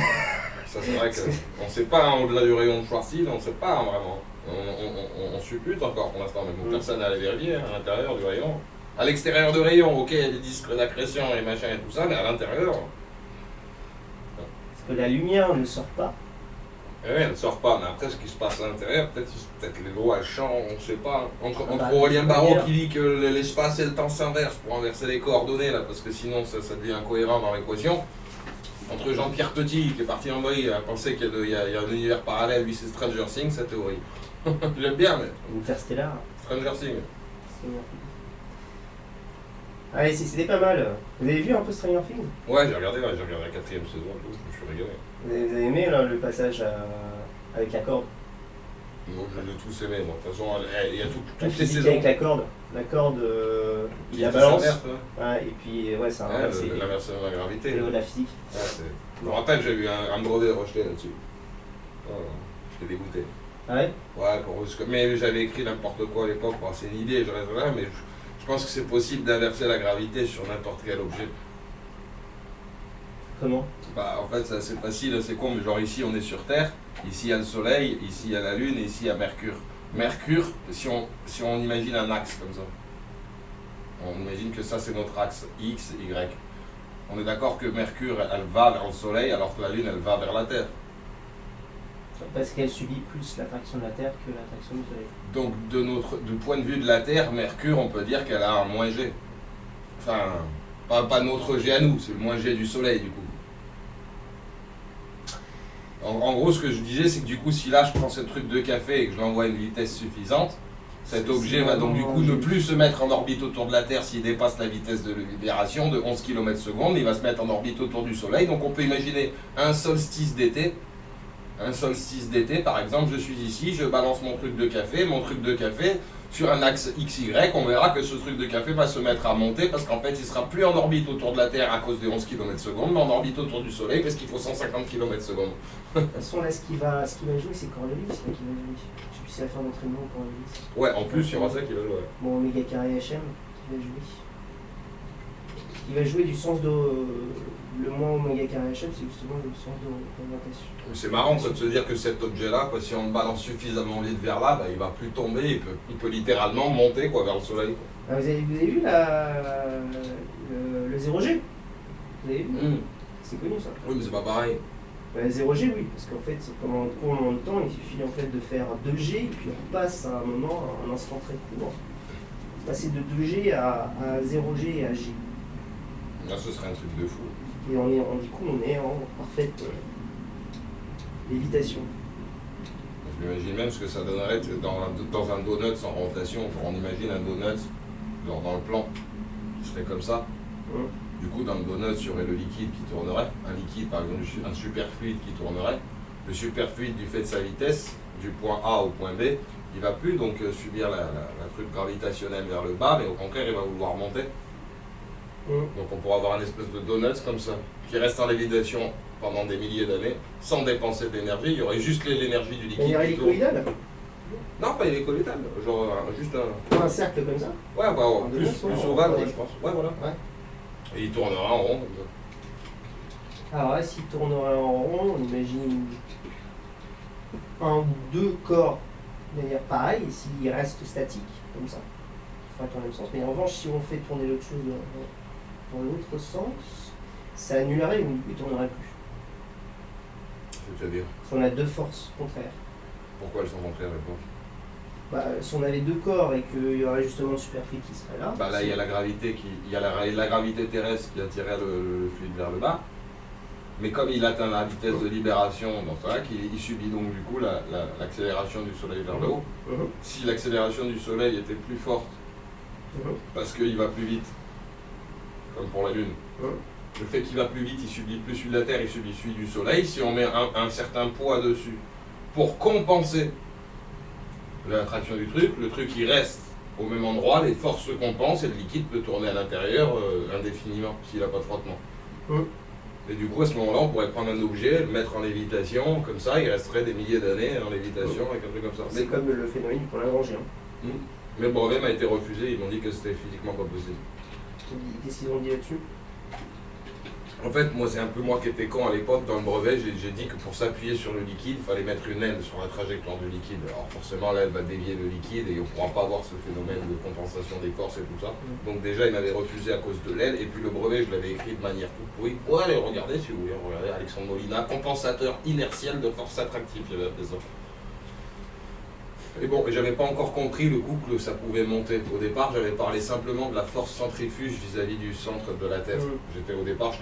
Ça, c'est vrai qu'on ne sait pas, hein, au-delà du rayon de Schwarzschild, on ne sait pas, hein, vraiment. On suppute encore pour l'instant, mais bon, personne n'a allé vérifier, hein, à l'intérieur du rayon. À l'extérieur du rayon, ok, il y a des disques d'accrétion et machin et tout ça, mais à l'intérieur... Parce que la lumière ne sort pas. Oui, elle ne sort pas, mais après, ce qui se passe à l'intérieur, peut-être les lois, elles changent, on ne sait pas. Entre Aurélien Barraud qui dit que l'espace et le temps s'inversent pour inverser les coordonnées, là, parce que sinon ça devient incohérent dans l'équation. Entre Jean-Pierre Petit, qui est parti en vrille, à penser qu'il y a un univers parallèle, lui c'est Stranger Things, sa théorie. J'aime bien, mais... Interstellar. Stranger Things. Allez, c'était pas mal. Vous avez vu un peu Stranger Things? Ouais, j'ai regardé la 4ème saison, je me suis régalé. Vous avez aimé là, le passage avec la corde? Moi, je l'ai tous aimé, moi. De toute façon, il y a toutes les saisons. Avec la corde, il la balance. Ouais, et puis, ouais, c'est un l'inversion de la gravité. De la physique. Ouais, je me rappelle, j'ai eu un brevet rejeté là-dessus. J'étais dégoûté. Ah ouais? Ouais, mais j'avais écrit n'importe quoi à l'époque, c'est une idée, je reste là, mais je pense que c'est possible d'inverser la gravité sur n'importe quel objet. Comment? Bah, en fait, c'est assez facile, c'est con, mais genre ici on est sur Terre, ici il y a le Soleil, ici il y a la Lune et ici il y a Mercure. Mercure, si on imagine un axe comme ça, on imagine que ça c'est notre axe, X, Y. On est d'accord que Mercure, elle va vers le Soleil, alors que la Lune, elle va vers la Terre. Parce qu'elle subit plus l'attraction de la Terre que l'attraction du Soleil. Donc, du point de vue de la Terre, Mercure, on peut dire qu'elle a un moins G. Enfin, pas notre G à nous, c'est le moins G du Soleil, du coup. En gros, ce que je disais, c'est que du coup, si là, je prends ce truc de café et que je l'envoie à une vitesse suffisante, cet objet va donc du coup ne plus se mettre en orbite autour de la Terre s'il dépasse la vitesse de libération de 11 km/s, il va se mettre en orbite autour du Soleil. Donc on peut imaginer un solstice d'été. Un solstice d'été, par exemple, je suis ici, je balance mon truc de café, sur un axe XY, on verra que ce truc de café va se mettre à monter parce qu'en fait, il sera plus en orbite autour de la Terre à cause des 11 km/s, mais en orbite autour du Soleil parce qu'il faut 150 km/s. De toute façon, là, ce qui va jouer, c'est Coriolis qui va jouer. Je sais plus si la fin d'entraînement au Coriolis. Ouais, en plus, il y aura ça qui va jouer. Bon, Omega Carré HM qui va jouer. Il va jouer du sens de... Le moins Omega Carré HM, c'est justement le sens d'orientation. C'est marrant de se dire que cet objet-là, si on le balance suffisamment vite vers là, bah, il va plus tomber, il peut littéralement monter vers le Soleil. Ah, vous avez vu le 0G? Vous avez vu? C'est connu ça. Oui, mais c'est pas pareil. 0G, oui, parce qu'en fait, pendant un court moment de temps, il suffit en fait de faire 2G, et puis on passe à un instant très court, passer de 2G à 0G et à G. Là, ce serait un truc de fou. Et du coup, on est en parfaite lévitation. Je m'imagine même ce que ça donnerait dans un donut sans rotation. On imagine un donut dans le plan qui serait comme ça. Du coup, dans le donut, il y aurait le liquide qui tournerait. Un liquide, par exemple, un superfluide qui tournerait. Le superfluide, du fait de sa vitesse, du point A au point B, il ne va plus donc subir la truc gravitationnelle vers le bas, mais au contraire, il va vouloir monter. Donc on pourra avoir une espèce de donut comme ça, qui reste en lévitation pendant des milliers d'années, sans dépenser d'énergie. Il y aurait juste l'énergie du liquide. Il y aurait l'hélicoïdal? Non, pas l'hélicoïdal, genre juste un cercle comme ça? Ouais, plus ovale, je pense. Ouais, voilà. Ouais. Et il tournera en rond comme ça. Alors là, s'il tournerait en rond, on imagine un ou deux corps D'ailleurs, pareil, s'il reste statique, comme ça, il fera dans le même sens. Mais en revanche, si on fait tourner l'autre chose dans l'autre sens, ça annulerait ou il ne tournerait plus. C'est-à-dire? Parce qu'on a deux forces contraires. Pourquoi elles sont contraires les forces? Si on avait deux corps et qu'il y aurait justement le superfluide qui serait là. Là, il y a la gravité la gravité terrestre qui attirait le fluide vers le bas. Mais comme il atteint la vitesse de libération dans ce cas-là, il subit donc du coup l'accélération du Soleil vers le haut. Si l'accélération du Soleil était plus forte, parce qu'il va plus vite, comme pour la Lune, le fait qu'il va plus vite, il subit plus celui de la Terre, il subit celui du Soleil. Si on met un certain poids dessus pour compenser l'attraction du truc, le truc il reste au même endroit, les forces se compensent et le liquide peut tourner à l'intérieur indéfiniment s'il n'a pas de frottement. Et du coup, à ce moment-là, on pourrait prendre un objet, le mettre en lévitation, comme ça, il resterait des milliers d'années en lévitation avec un truc comme ça. C'est comme le phénomène du point Lagrange. Mais le brevet m'a été refusé, ils m'ont dit que c'était physiquement pas possible. Qu'est-ce qu'ils ont dit là-dessus? En fait, moi, c'est un peu moi qui étais con à l'époque. Dans le brevet, j'ai dit que pour s'appuyer sur le liquide, il fallait mettre une aile sur la trajectoire du liquide. Alors forcément, l'aile va dévier le liquide et on ne pourra pas voir ce phénomène de compensation des forces et tout ça. Donc déjà, il m'avait refusé à cause de l'aile. Et puis le brevet, je l'avais écrit de manière toute pourrie. Ouais, allez, regardez si vous voulez. Regardez Alexandre Molina, compensateur inertiel de force attractive, j'avais appelé ça. Et bon, j'avais pas encore compris le coup que ça pouvait monter. Au départ, j'avais parlé simplement de la force centrifuge vis-à-vis du centre de la Terre. J'étais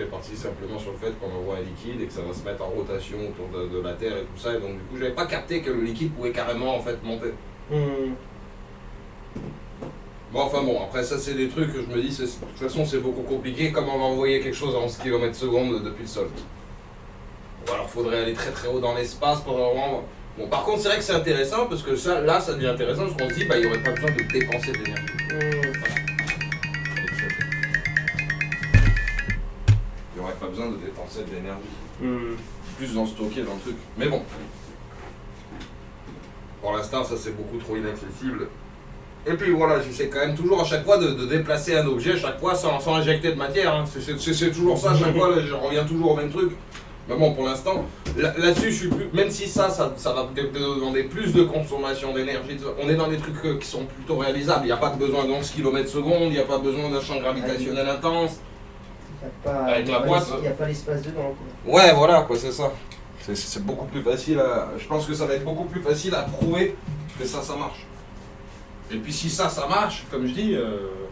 parti simplement sur le fait qu'on envoie un liquide et que ça va se mettre en rotation autour de la Terre et tout ça. Et donc du coup, j'avais pas capté que le liquide pouvait carrément en fait monter. Bon, enfin bon, après ça c'est des trucs que je me dis, de toute façon c'est beaucoup compliqué. Comment on va envoyer quelque chose à 11 km/s depuis le sol? Ou alors faudrait aller très très haut dans l'espace pour vraiment... Bon, par contre, c'est vrai que c'est intéressant parce que ça devient intéressant parce qu'on se dit, il n'y aurait pas besoin de dépenser de l'énergie. Il n'y aurait pas besoin de dépenser de l'énergie. Plus d'en stocker dans le truc. Mais bon. Pour l'instant, ça c'est beaucoup trop inaccessible. Et puis voilà, j'essaie quand même toujours à chaque fois de déplacer un objet, à chaque fois sans injecter de matière. Hein. C'est toujours ça, à chaque fois, je reviens toujours au même truc. Mais bon, pour l'instant, là-dessus, je suis plus. Même si ça va demander plus de consommation d'énergie, on est dans des trucs qui sont plutôt réalisables. Il n'y a pas de besoin de 11 km/s, il n'y a pas besoin d'un champ gravitationnel intense. Avec la boîte. Il n'y a pas l'espace dedans. Quoi. Ouais, voilà, quoi, c'est ça. C'est beaucoup plus facile à. Je pense que ça va être beaucoup plus facile à prouver que ça marche. Et puis si ça marche, comme je dis,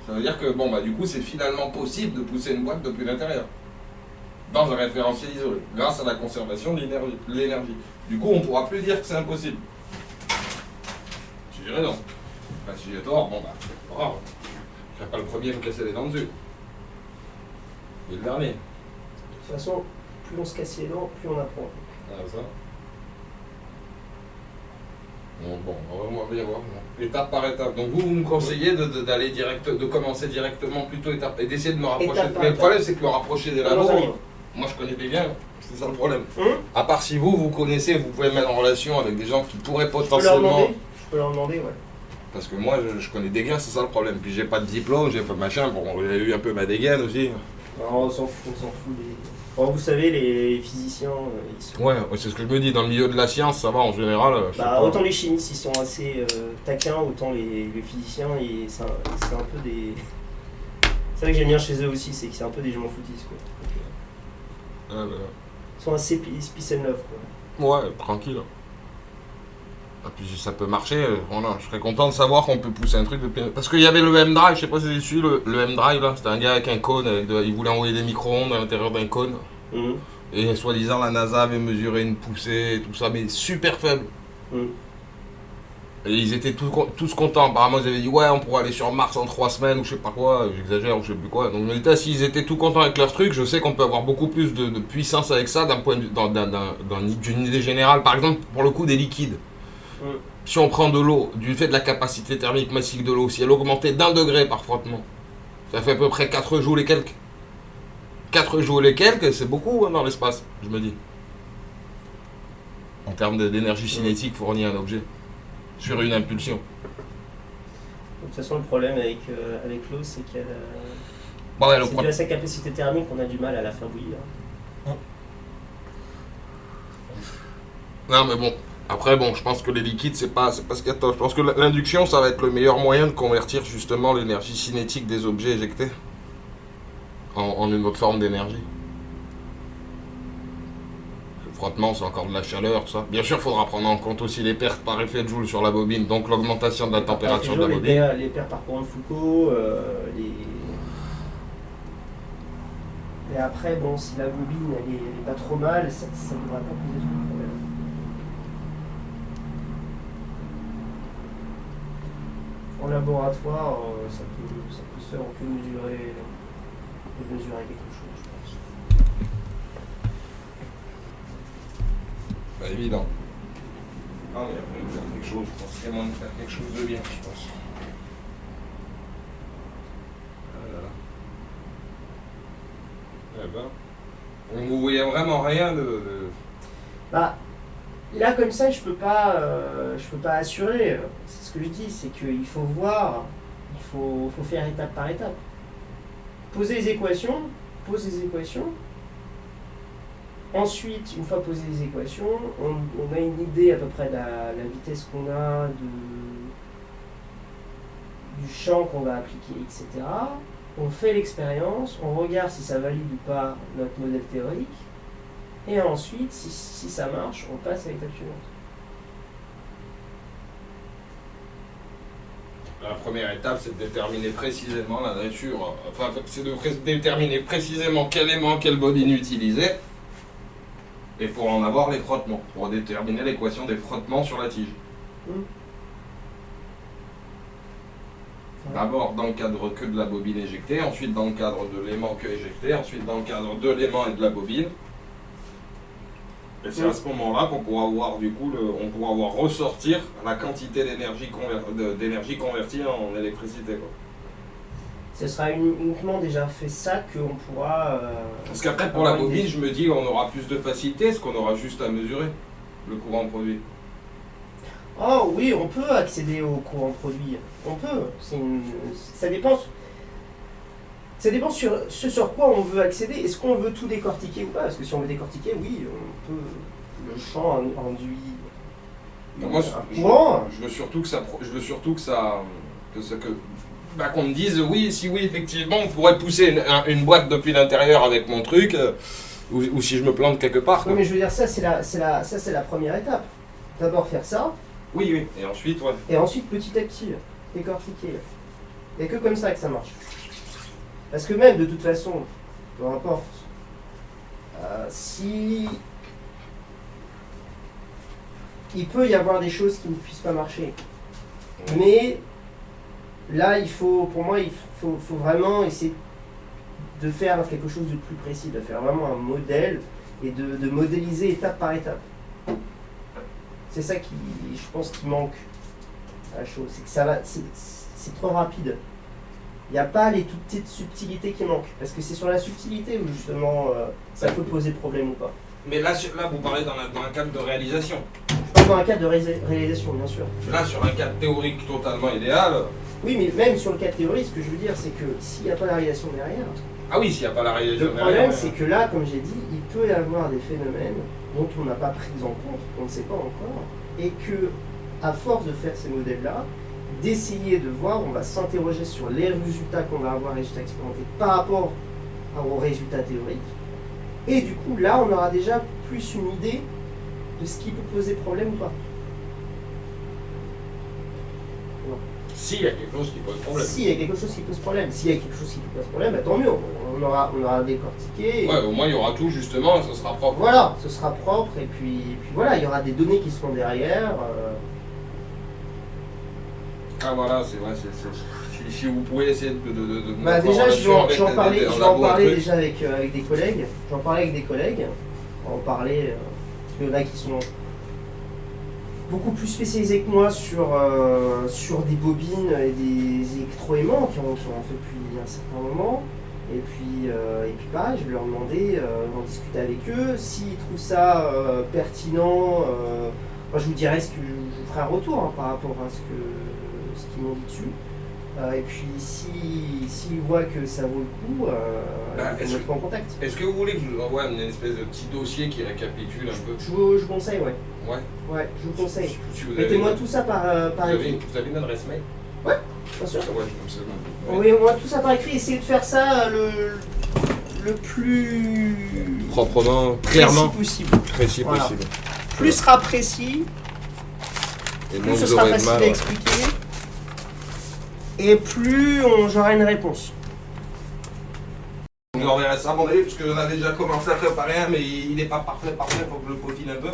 ça veut dire que bon, du coup, c'est finalement possible de pousser une boîte depuis l'intérieur. Dans un référentiel isolé, grâce à la conservation de l'énergie. Du coup, on ne pourra plus dire que c'est impossible. Je dirais non. Enfin, si j'ai tort, bon c'est pas grave. Je ne serai pas le premier à me casser les dents dessus. Et le dernier. De toute façon, plus on se casse les dents, plus on apprend. Ah, ça. Bon, on va bien voir. Étape par étape. Donc vous me conseillez d'aller de commencer directement plutôt étape et d'essayer de me rapprocher. Mais le problème, c'est que me rapprocher des labos. Moi je connais bien, c'est ça le problème. À part si vous connaissez, vous pouvez me mettre en relation avec des gens qui pourraient potentiellement... Je peux leur demander, ouais. Parce que moi je connais des gains, c'est ça le problème. Puis j'ai pas de diplôme, j'ai pas de machin, bon j'ai eu un peu ma dégaine aussi. Non, on s'en fout. Bon, vous savez, les physiciens, ils sont... Ouais, c'est ce que je me dis, dans le milieu de la science, ça va en général. Autant les chimistes, ils sont assez taquins, autant les physiciens, c'est un peu des... C'est vrai que j'aime bien chez eux aussi, c'est que c'est un peu des je m'en foutisses, quoi. Ils sont assez peace and love, quoi. Ouais, tranquille. Et puis si ça peut marcher, voilà, je serais content de savoir qu'on peut pousser un truc de... Parce qu'il y avait le M-Drive, je sais pas si c'est su, le M-Drive là, c'était un gars avec un cône, il voulait envoyer des micro-ondes à l'intérieur d'un cône. Et soi-disant la NASA avait mesuré une poussée et tout ça, mais super faible. Et ils étaient tous contents. Apparemment, ils avaient dit ouais, on pourrait aller sur Mars en 3 semaines ou je sais pas quoi, j'exagère ou je sais plus quoi. Donc, s'ils étaient tout contents avec leur truc, je sais qu'on peut avoir beaucoup plus de puissance avec ça d'un point de vue d'une idée générale. Par exemple, pour le coup, des liquides. Si on prend de l'eau, du fait de la capacité thermique massique de l'eau, si elle augmentait d'1 degré par frottement, ça fait à peu près 4 joules et quelques. 4 joules et quelques, c'est beaucoup hein, dans l'espace, je me dis. En termes d'énergie cinétique fournie à un objet. Sur une impulsion. De toute façon, le problème avec l'eau, c'est qu'elle c'est dû à sa capacité thermique qu'on a du mal à la faire bouillir. Non, mais bon. Après, bon, je pense que les liquides, c'est pas ce qu'il y a de top. Je pense que l'induction, ça va être le meilleur moyen de convertir justement l'énergie cinétique des objets éjectés en une autre forme d'énergie. Le frottement, c'est encore de la chaleur, ça. Bien sûr, il faudra prendre en compte aussi les pertes par effet de Joule sur la bobine, donc l'augmentation de la température de la bobine. Les pertes par courant de Foucault, Et après, bon, si la bobine elle est pas trop mal, ça ne devrait pas poser trop de problème. En laboratoire, ça peut se faire, on peut mesurer quelque chose, je pense. Pas évident. Ah, mais après, faire quelque chose, je pense qu'il y a moyen de faire quelque chose de bien, je pense. Vous voyez vraiment rien de... Bah, là comme ça, je peux pas assurer. C'est ce que je dis, c'est qu'il faut voir, il faut faire étape par étape. Pose les équations. Ensuite, une fois posées les équations, on a une idée à peu près de la vitesse qu'on a, du champ qu'on va appliquer, etc. On fait l'expérience, on regarde si ça valide ou pas notre modèle théorique, et ensuite, si ça marche, on passe à l'étape suivante. La première étape, c'est de déterminer précisément la nature, enfin, c'est de déterminer précisément quel aimant, quelle bobine utiliser, et pour en avoir les frottements, pour déterminer l'équation des frottements sur la tige. D'abord dans le cadre que de la bobine éjectée, ensuite dans le cadre de l'aimant que éjecté, ensuite dans le cadre de l'aimant et de la bobine. Et c'est à ce moment-là qu'on pourra voir du coup, on pourra voir ressortir la quantité d'énergie convertie en électricité, quoi. Ce sera uniquement déjà fait ça qu'on pourra... Parce qu'après pour la bobine, je me dis on aura plus de facilité, est-ce qu'on aura juste à mesurer le courant produit? Oh oui, on peut accéder au courant produit. On peut. Ça dépend. Ça dépend sur ce sur quoi on veut accéder. Est-ce qu'on veut tout décortiquer ou pas? Parce que si on veut décortiquer, oui, on peut. Le champ enduit. Moi, je veux surtout qu'on me dise oui, effectivement, on pourrait pousser une boîte depuis l'intérieur avec mon truc, ou si je me plante quelque part. Oui, mais je veux dire, ça c'est la première étape. D'abord faire ça. Oui. Et ensuite, ouais. Et ensuite, petit à petit, décortiquer. Il n'y a que comme ça que ça marche. Parce que même, de toute façon, peu importe, si... Il peut y avoir des choses qui ne puissent pas marcher. Ouais. Mais là, pour moi, il faut vraiment essayer de faire quelque chose de plus précis, de faire vraiment un modèle et de modéliser étape par étape. C'est ça qui, je pense, qui manque à la chose. C'est que c'est trop rapide. Il n'y a pas les toutes petites subtilités qui manquent. Parce que c'est sur la subtilité où justement ça peut poser problème ou pas. Mais là vous parlez dans un cadre de réalisation. Je parle dans un cadre de réalisation, bien sûr. Là, sur un cadre théorique totalement idéal. Oui, mais même sur le cadre théorique, ce que je veux dire, c'est que s'il n'y a pas la réalisation derrière. Ah oui, s'il n'y a pas la réalisation derrière. Le problème, c'est que là, comme j'ai dit, il peut y avoir des phénomènes dont on n'a pas pris en compte, qu'on ne sait pas encore, et que, à force de faire ces modèles-là, d'essayer de voir, on va s'interroger sur les résultats qu'on va avoir, résultats expérimentés, par rapport aux résultats théoriques. Et du coup, là, on aura déjà plus une idée de ce qui peut poser problème ou pas. S'il y a quelque chose qui pose problème. S'il y a quelque chose qui pose problème. S'il y a quelque chose qui pose problème, bah, tant mieux. On aura décortiqué. Ouais, au moins il y aura tout justement et ce sera propre. Voilà, ce sera propre et puis voilà, il y aura des données qui seront derrière. Ah voilà, c'est vrai, si vous pouvez essayer de bah, déjà, je vais en parler déjà avec des collègues. J'en parlais avec des collègues. On va en parler, parce qu'il y en a qui sont beaucoup plus spécialisés que moi sur des bobines et des électroaimants qui en fait depuis un certain moment. Et puis pareil, je vais leur demander d'en discuter avec eux. S'ils trouvent ça pertinent, moi je vous dirai je vous ferai un retour par rapport à ce qu'ils m'ont dit dessus. Et puis s'il voit que ça vaut le coup, il me mettra en contact. Est-ce que vous voulez que je vous envoie une espèce de petit dossier qui récapitule un peu? Je vous conseille, ouais. Ouais, je vous conseille. Si vous Mettez-moi tout ça par écrit. Vous avez une adresse mail? Ouais, bien sûr. Ouais, comme ça. Oui, moi tout ça par écrit. Essayez de faire ça le plus proprement, clairement possible. Précis voilà. possible. Plus sera précis, et plus ce sera facile à expliquer, et plus j'aurai une réponse. Je vous enverrai ça à mon avis, parce que j'en avais déjà commencé à préparer un, mais il n'est pas parfait, il faut que je le peaufine un peu.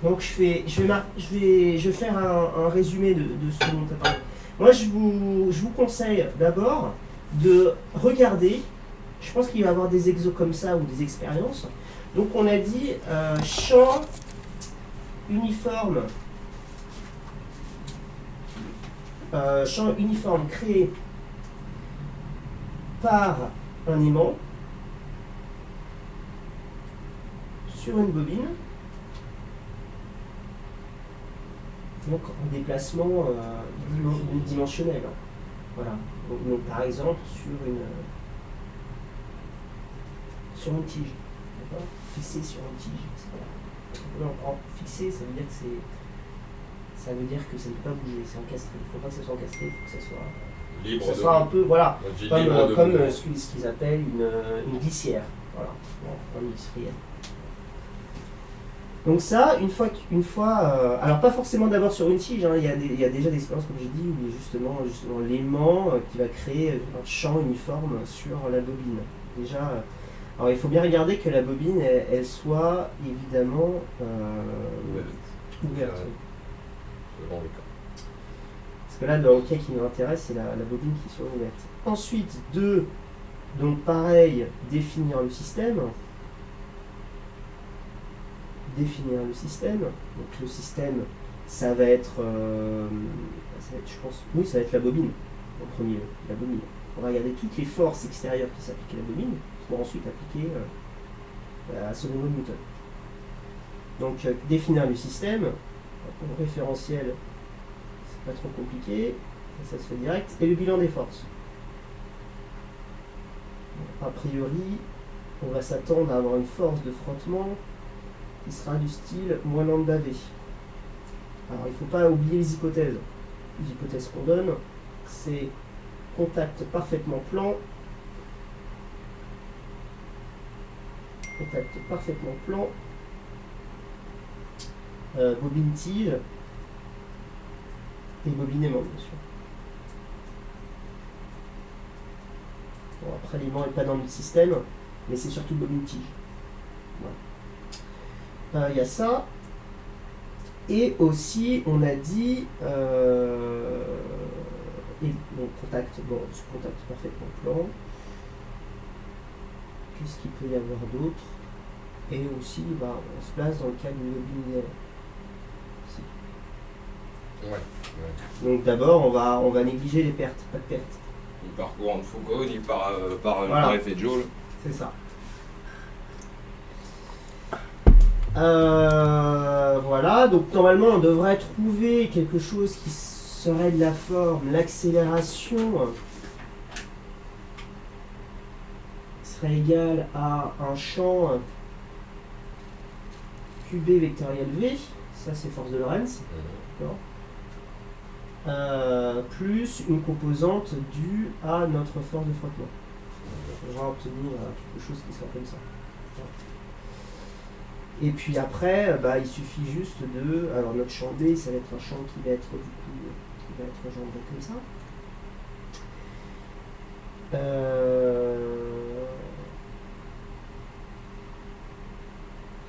Donc je vais faire un résumé de ce dont tu as parlé. Moi je vous conseille d'abord de regarder, je pense qu'il va y avoir des exos comme ça ou des expériences. Donc on a dit champ uniforme créé par un aimant sur une bobine, donc en déplacement dimensionnel. Voilà. Donc, par exemple sur une tige, d'accord, fixé sur une tige. Fixé, ça veut dire que ça ne peut pas bouger, c'est encastré. Il ne faut pas que ça soit encastré, il faut que ça soit libre, que ça soit un peu, voilà, comme ce qu'ils appellent une glissière, voilà, en industriel. Donc ça, une fois, alors pas forcément d'abord sur une tige, hein, il y a déjà des expériences, comme j'ai dit, où il y a justement l'aimant qui va créer un champ uniforme sur la bobine. Déjà, alors il faut bien regarder que la bobine, elle soit évidemment ouverte. Parce que là, dans le cas qui nous intéresse, c'est la bobine qui soit ouverte. Ensuite, donc pareil, définir le système. Donc le système, ça va être, je pense, oui, ça va être la bobine en premier lieu, la bobine. On va regarder toutes les forces extérieures qui s'appliquent à la bobine pour ensuite appliquer à son niveau de Newton. Donc définir le système, pour le référentiel, c'est pas trop compliqué, ça se fait direct, et le bilan des forces. A priori, on va s'attendre à avoir une force de frottement qui sera du style moins lambda V. Alors il ne faut pas oublier les hypothèses. Les hypothèses qu'on donne, c'est contact parfaitement plan, bobine tige et bobine aimant, bien sûr. Bon, après l'aimant n'est pas dans notre système, mais c'est surtout bobine tige. Voilà. Il y a ça. Et aussi, on a dit contact parfaitement plan. Qu'est-ce qu'il peut y avoir d'autre? Et aussi, on se place dans le cas d'une bobine idéale. Donc d'abord, on va négliger les pertes, pas de pertes. Ni par courant de Foucault, ni par voilà. effet de Joule. C'est ça. Voilà, donc normalement on devrait trouver quelque chose qui serait de la forme, l'accélération serait égale à un champ QB vectoriel V, ça c'est force de Lorentz, d'accord, plus une composante due à notre force de frottement. On va obtenir quelque chose qui soit comme ça. Et puis après, il suffit juste alors notre champ B, ça va être un champ qui va être engendré comme ça.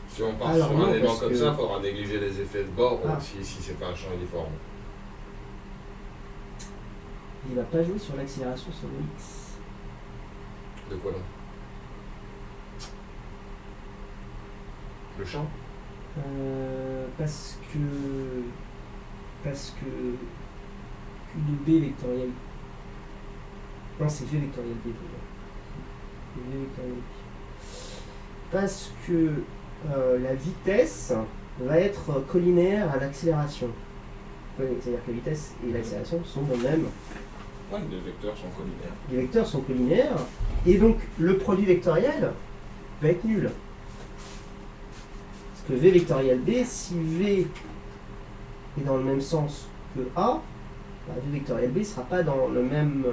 Si on part sur un élément comme ça, il faudra négliger les effets de bord si c'est pas un champ uniforme. Il va pas jouer sur l'accélération sur le X. De quoi donc? Le champ? Parce que Q de B vectoriel. Non, c'est V vectoriel B. V vectoriel B. Parce que la vitesse va être collinéaire à l'accélération. C'est-à-dire que la vitesse et l'accélération sont dans le même Ouais, les vecteurs sont collinaires. Les vecteurs sont collinaires, et donc le produit vectoriel va être nul. Parce que V vectoriel B, si V est dans le même sens que A, bah, V vectoriel B ne sera pas dans la même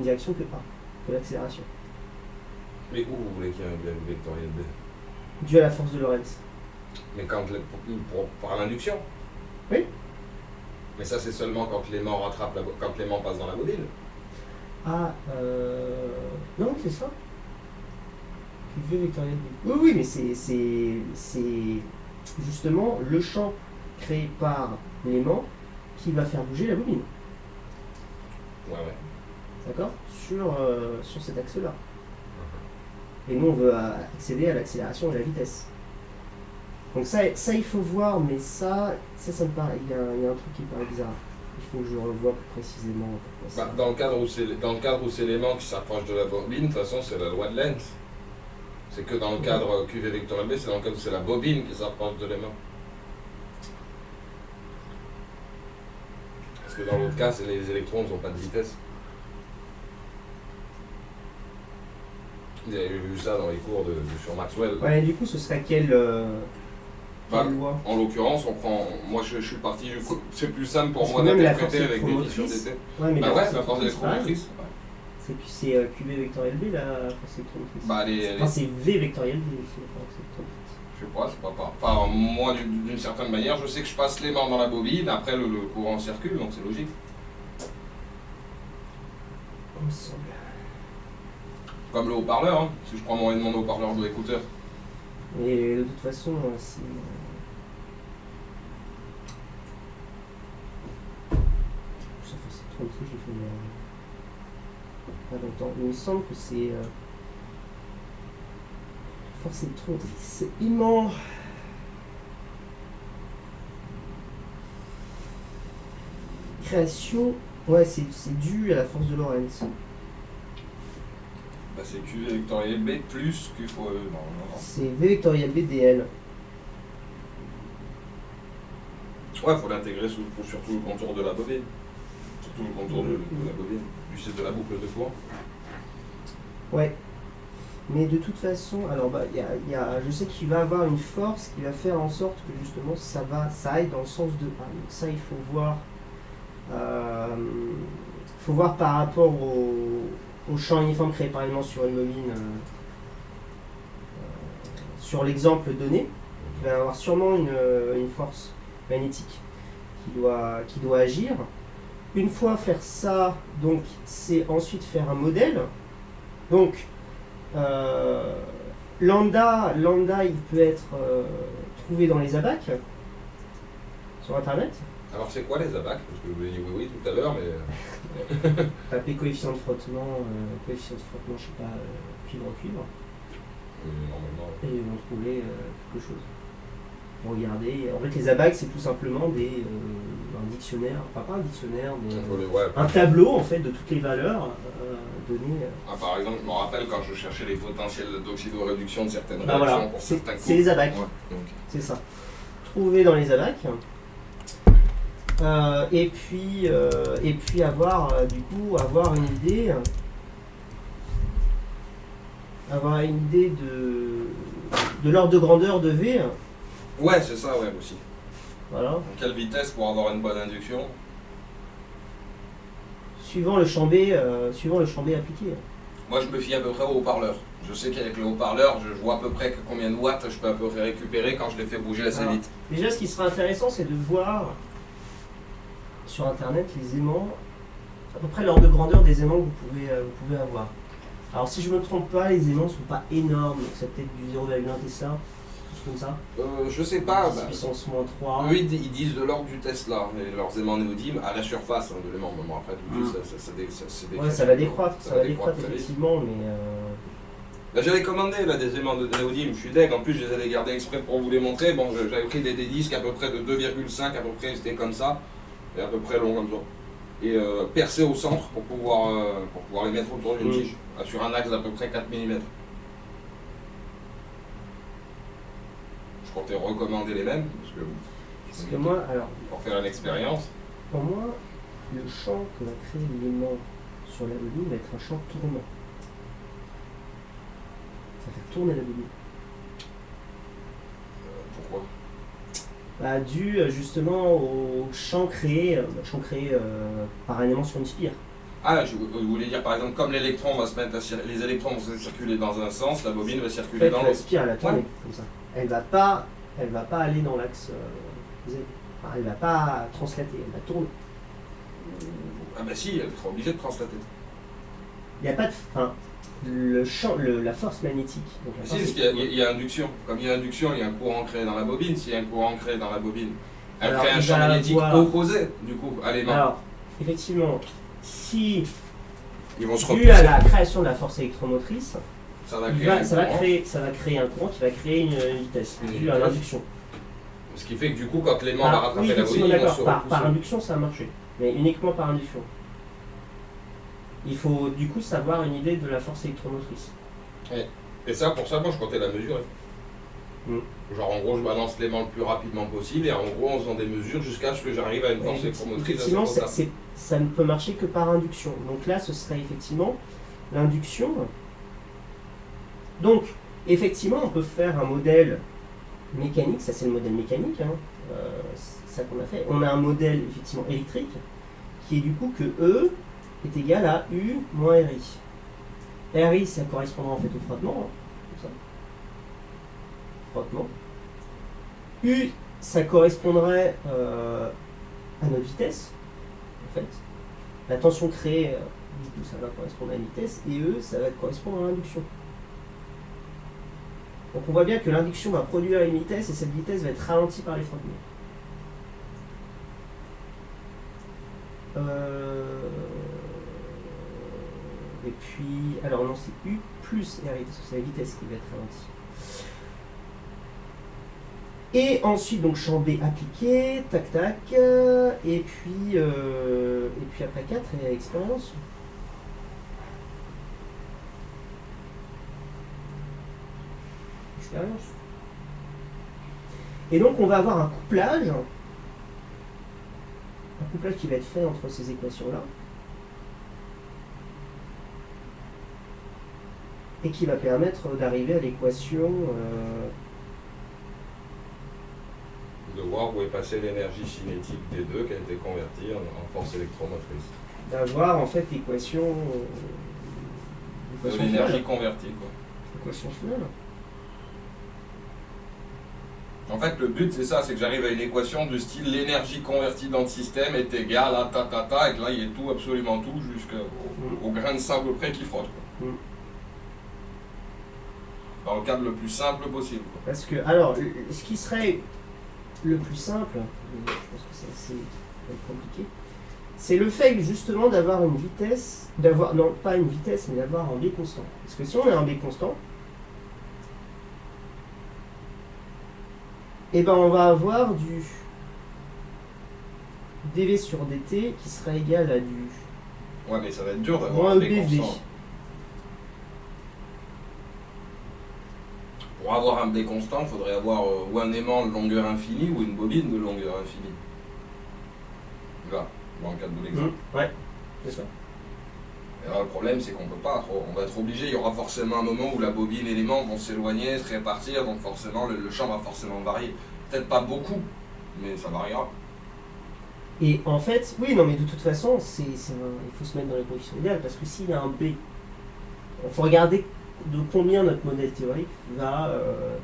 direction que A, que l'accélération. Mais où vous voulez qu'il y ait un vectoriel B? Dû à la force de Lorentz. Mais par l'induction? Oui. Mais ça, c'est seulement quand l'aimant quand l'aimant passe dans la bobine. Ah, non, c'est ça. V vectoriel B. Oui, mais c'est justement le champ créé par l'aimant qui va faire bouger la bobine. Ouais. D'accord, sur cet axe-là. Et nous, on veut accéder à l'accélération et à la vitesse. Donc ça, il faut voir, mais ça me paraît, il y a un truc qui me paraît bizarre. Il faut que je revoie plus précisément pourquoi ça. Dans le cadre où c'est l'aimant qui s'approche de la bobine, de toute façon, c'est la loi de Lenz. C'est que dans le cadre QV vectoriel B, c'est dans le cadre où c'est la bobine qui s'approche de l'aimant. Parce que dans l'autre cas, les électrons n'ont pas de vitesse. Vous avez vu ça dans les cours sur Maxwell. Ouais, du coup, ce serait quelle loi? En l'occurrence, moi je suis parti du coup. C'est plus simple pour Parce moi que même la d'interpréter force avec des électromotrice. fissions d'été. Ouais, mais La force électromotrice, électromotrice. c'est QV vectoriel B, la force électromotrice. Enfin, c'est V vectoriel B aussi, la force électromotrice. Je sais pas, c'est pas. Enfin, moi, d'une certaine manière, je sais que je passe l'aimant dans la bobine, après le courant circule, donc c'est logique. Il me semble. Comme le haut-parleur, hein, si je prends mon haut-parleur de écouteur. Et de toute façon, c'est. Ça fait trop de trucs, j'ai fait pas longtemps. Il me semble que c'est. Force électromotrice, c'est aimant. Création. Ouais, c'est dû à la force de Lorentz. Bah, c'est QV vectoriel B plus Q fois E. Non. C'est V vectoriel B dl. Ouais, il faut l'intégrer surtout le contour de la bobine. Surtout le contour de la bobine. Du site de la boucle de courant. Ouais. Mais de toute façon, alors je sais qu'il va avoir une force qui va faire en sorte que justement ça aille dans le sens de A. Donc ça, il faut voir. Faut voir par rapport au champ uniforme créé par élément sur une bobine. Sur l'exemple donné, il va y avoir sûrement une force magnétique qui doit agir. Une fois faire ça, donc c'est ensuite faire un modèle. Donc lambda, il peut être trouvé dans les ABAC sur internet. Alors c'est quoi les ABAC? Parce que vous avez dit oui tout à l'heure, mais. Tapez coefficient de frottement, je sais pas, cuivre. Normalement. Et ils vont trouver quelque chose. Regardez. En fait, les ABAC, c'est tout simplement un dictionnaire, enfin pas un dictionnaire, mais un tableau en fait de toutes les valeurs données. Par exemple, je me rappelle quand je cherchais les potentiels d'oxydoréduction de certaines réactions réactions pour certains couples. C'est les ABAC. Ouais, c'est ça. Trouver dans les ABAC. Et puis avoir une idée. Avoir une idée de l'ordre de grandeur de V. Ouais, c'est ça, ouais, aussi. Voilà. Donc, quelle vitesse pour avoir une bonne induction? Suivant le champ B appliqué. Moi, je me fie à peu près au haut-parleur. Je sais qu'avec le haut-parleur, je vois à peu près combien de watts je peux à peu près récupérer quand je les fais bouger assez vite. Déjà, ce qui sera intéressant, c'est de voir sur Internet les aimants, à peu près l'ordre de grandeur des aimants que vous pouvez avoir. Alors, si je ne me trompe pas, les aimants ne sont pas énormes, donc c'est peut-être du 0,1 Tesla. Comme ça. Je sais pas. Puissance moins 3. Eux, ils disent de l'ordre du Tesla, leurs aimants néodymes à la surface de l'aimant. Bon, après, tout de suite, ça va décroître. Ça va décroître effectivement, mais. Là, j'avais commandé des aimants de néodyme, je suis deg. En plus, je les avais gardés exprès pour vous les montrer. Bon, j'avais pris des disques à peu près de 2,5, à peu près, c'était comme ça, et à peu près long comme ça. Et percés au centre pour pouvoir les mettre autour d'une tige, sur un axe d'à peu près 4 mm. Je comptais recommander les mêmes, parce que moi, alors, pour faire une expérience. Pour moi, le champ que va créer l'aimant sur la bobine va être un champ tournant. Ça fait tourner la bobine. Pourquoi? Dû justement au champ créé par un élément sur une spire. Ah, je voulais dire par exemple, comme l'électron va se mettre les électrons vont circuler dans un sens, la bobine va circuler dans l'autre. La spire, elle a tourné comme ça. Elle va pas aller dans l'axe Z. Enfin, elle va pas translater, elle va tourner. Ah bah si, elle sera obligée de translater. Il n'y a pas de... la force magnétique. Donc la Si, parce qu'il y a induction. Comme il y a induction, il y a un courant créé dans la bobine. S'il y a un courant créé dans la bobine, elle crée un champ magnétique opposé, du coup, à l'aimant. Alors, effectivement, si, ils vont se dû à la création de la force électromotrice, ça va créer un courant qui va créer une vitesse, dû à l'induction. Ce qui fait que du coup, quand l'aimant va rattraper la bobine, ils vont se repousser. Par induction, ça a marché, mais uniquement par induction. Il faut du coup savoir une idée de la force électromotrice. Et ça, pour ça, moi, je comptais la mesurer. Genre, en gros, je balance l'aimant le plus rapidement possible, et en gros, en faisant des mesures jusqu'à ce que j'arrive à une force électromotrice. Effectivement, ça ne peut marcher que par induction. Donc là, ce serait effectivement l'induction. Donc, effectivement, on peut faire un modèle mécanique, ça c'est le modèle mécanique, c'est ça qu'on a fait. On a un modèle effectivement électrique, qui est du coup que E est égal à U moins RI. RI, ça correspondra en fait au frottement, comme ça. Frottement. U, ça correspondrait à notre vitesse, en fait. La tension créée, du coup, ça va correspondre à la vitesse, et E, ça va correspondre à l'induction. Donc on voit bien que l'induction va produire une vitesse, et cette vitesse va être ralentie par les frottements. Et puis, alors non, c'est U plus RI, parce que c'est la vitesse qui va être ralentie. Et ensuite, donc champ B appliqué, tac tac, et puis après 4, il y a expérience. Expérience. Et donc on va avoir un couplage qui va être fait entre ces équations-là, et qui va permettre d'arriver à l'équation de voir où est passée l'énergie cinétique des deux qui a été convertie en force électromotrice. D'avoir en fait l'équation de l'énergie convertie, quoi. L'équation finale. En fait, le but, c'est ça, c'est que j'arrive à une équation du style l'énergie convertie dans le système est égale à ta, et que là, il y a tout, absolument tout, jusqu'au grain de sable près qui frotte, quoi. Dans le cadre le plus simple possible, quoi. Parce que, alors, ce qui serait le plus simple, je pense que c'est assez compliqué, c'est le fait justement d'avoir une vitesse, non pas une vitesse, mais d'avoir un B constant. Parce que si on a un B constant, et ben on va avoir du dV sur dt qui sera égal à du... Ouais, mais ça va être dur d'avoir un B constant. Pour avoir un B constant, il faudrait avoir ou un aimant de longueur infinie ou une bobine de longueur infinie. Là, dans le cadre de l'exemple. Ouais, c'est ça. Et là, le problème, c'est qu'on peut pas. On va être obligé. Il y aura forcément un moment où la bobine et l'aimant vont s'éloigner, se répartir, donc forcément, le champ va forcément varier. Peut-être pas beaucoup, mais ça variera. Et en fait, oui, non, mais de toute façon, il faut se mettre dans les conditions idéales, parce que s'il y a un B, il faut regarder de combien notre modèle théorique va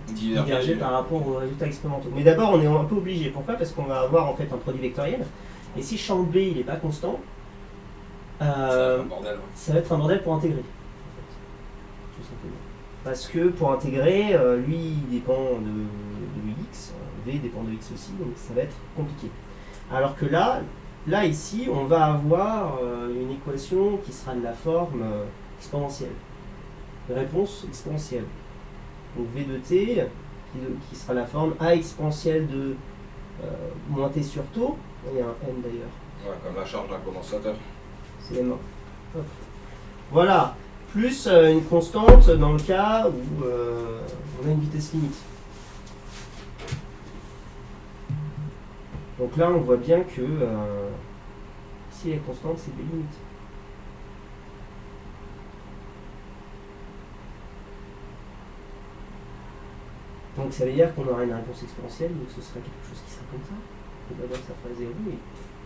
diverger par rapport aux résultats expérimentaux. Mais d'abord, on est un peu obligé. Pourquoi? Parce qu'on va avoir en fait un produit vectoriel, et si champ B il n'est pas constant, ça va être un bordel pour intégrer, en fait. Tout simplement. Parce que pour intégrer, lui il dépend de x, V dépend de x aussi, donc ça va être compliqué. Alors que là ici, on va avoir une équation qui sera de la forme exponentielle. Réponse exponentielle. Donc V de t, qui sera la forme a exponentielle de moins t sur tau, il y a un n d'ailleurs. Ouais, comme la charge d'un condensateur. C'est les mains. Hop. Voilà, plus une constante dans le cas où on a une vitesse limite. Donc là, on voit bien que si elle est constante, c'est B limite. Donc ça veut dire qu'on aura une réponse exponentielle, donc ce sera quelque chose qui sera comme ça. Et d'abord ça fera 0 et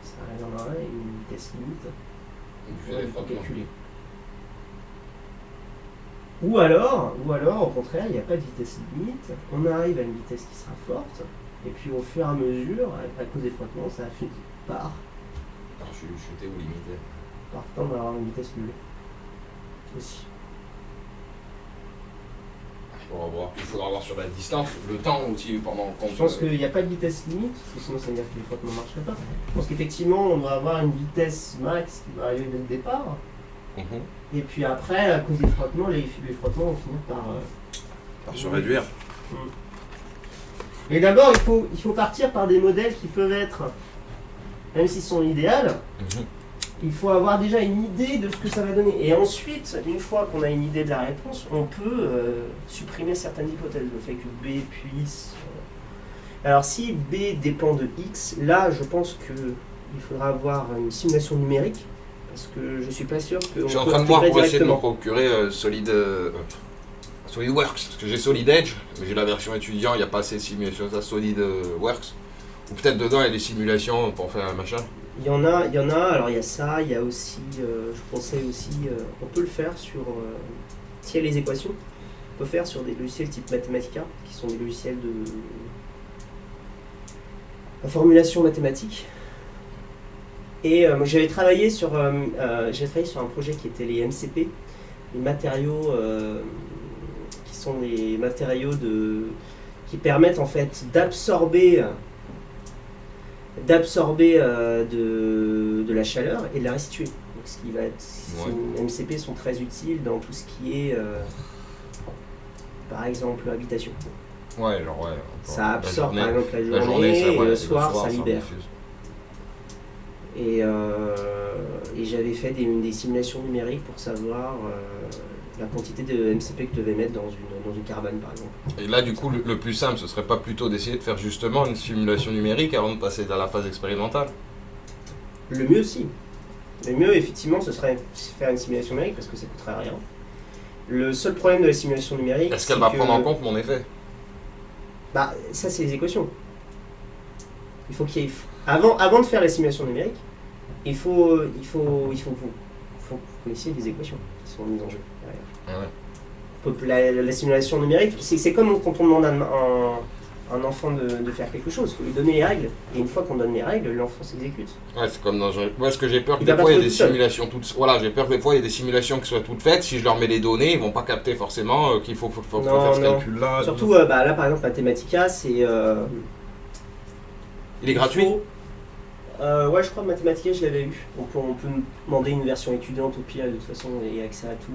ça reviendra à une vitesse limite. Calculer. Ou alors, au contraire, il n'y a pas de vitesse limite, on arrive à une vitesse qui sera forte, et puis au fur et à mesure, à cause des frottements, ça finit par chuter ou limiter. Par tendre à avoir une vitesse nulle. Aussi. Il faudra voir sur la distance, le temps aussi pendant qu'on. Je pense qu'il n'y a pas de vitesse limite, parce que sinon ça veut dire que les frottements ne marcheraient pas. Je pense qu'effectivement, on doit avoir une vitesse max qui va arriver dès le départ. Et puis après, à cause des frottements, les frottements vont finir par se réduire. Mais d'abord, il faut partir par des modèles qui peuvent être, même s'ils sont idéaux, il faut avoir déjà une idée de ce que ça va donner. Et ensuite, une fois qu'on a une idée de la réponse, on peut supprimer certaines hypothèses. Le fait que B puisse... Alors si B dépend de X, là je pense qu'il faudra avoir une simulation numérique. Parce que je suis pas sûr que. Je suis en train de voir pour essayer de me procurer SolidWorks. Parce que j'ai SolidEdge, mais j'ai la version étudiant, il n'y a pas assez de simulations à SolidWorks. Ou peut-être dedans il y a des simulations pour faire un machin. Il y en a, alors il y a ça, il y a aussi, je pensais aussi, on peut le faire sur, s'il y a les équations, on peut faire sur des logiciels type Mathematica, qui sont des logiciels de formulation mathématique. Et j'avais travaillé sur un projet qui était les MCP, les matériaux qui sont des matériaux qui permettent en fait d'absorber de la chaleur et de la restituer. Donc, ce qui va être, les MCP sont très utiles dans tout ce qui est, par exemple, habitation. Ouais, genre ouais. Ça absorbe par exemple la journée et le soir ça libère. Et j'avais fait des simulations numériques pour savoir la quantité de MCP que je devais mettre dans une caravane par exemple. Et là du coup le plus simple ce serait pas plutôt d'essayer de faire justement une simulation numérique avant de passer à la phase expérimentale? Le mieux si. Le mieux effectivement ce serait faire une simulation numérique parce que ça coûterait rien. Le seul problème de la simulation numérique, est-ce qu'elle va prendre en compte mon effet? Bah ça c'est les équations. Il faut qu'il y ait... Avant de faire la simulation numérique, il faut que vous connaissiez les équations qui sont mises en jeu derrière. La simulation numérique, c'est comme quand on demande à un enfant de faire quelque chose, il faut lui donner les règles, et une fois qu'on donne les règles, l'enfant s'exécute. Ouais, c'est comme dans un... Moi, ce que j'ai peur que des fois, il y a des simulations toutes... Voilà, j'ai peur que des fois, il y a des simulations qui soient toutes faites, si je leur mets les données, ils vont pas capter forcément qu'il faut faire ce calcul-là. Surtout, là, par exemple, Mathematica, c'est... Il est gratuit? Ouais, je crois que Mathematica, je l'avais eu. On peut demander une version étudiante au pire, de toute façon, et accès à tout.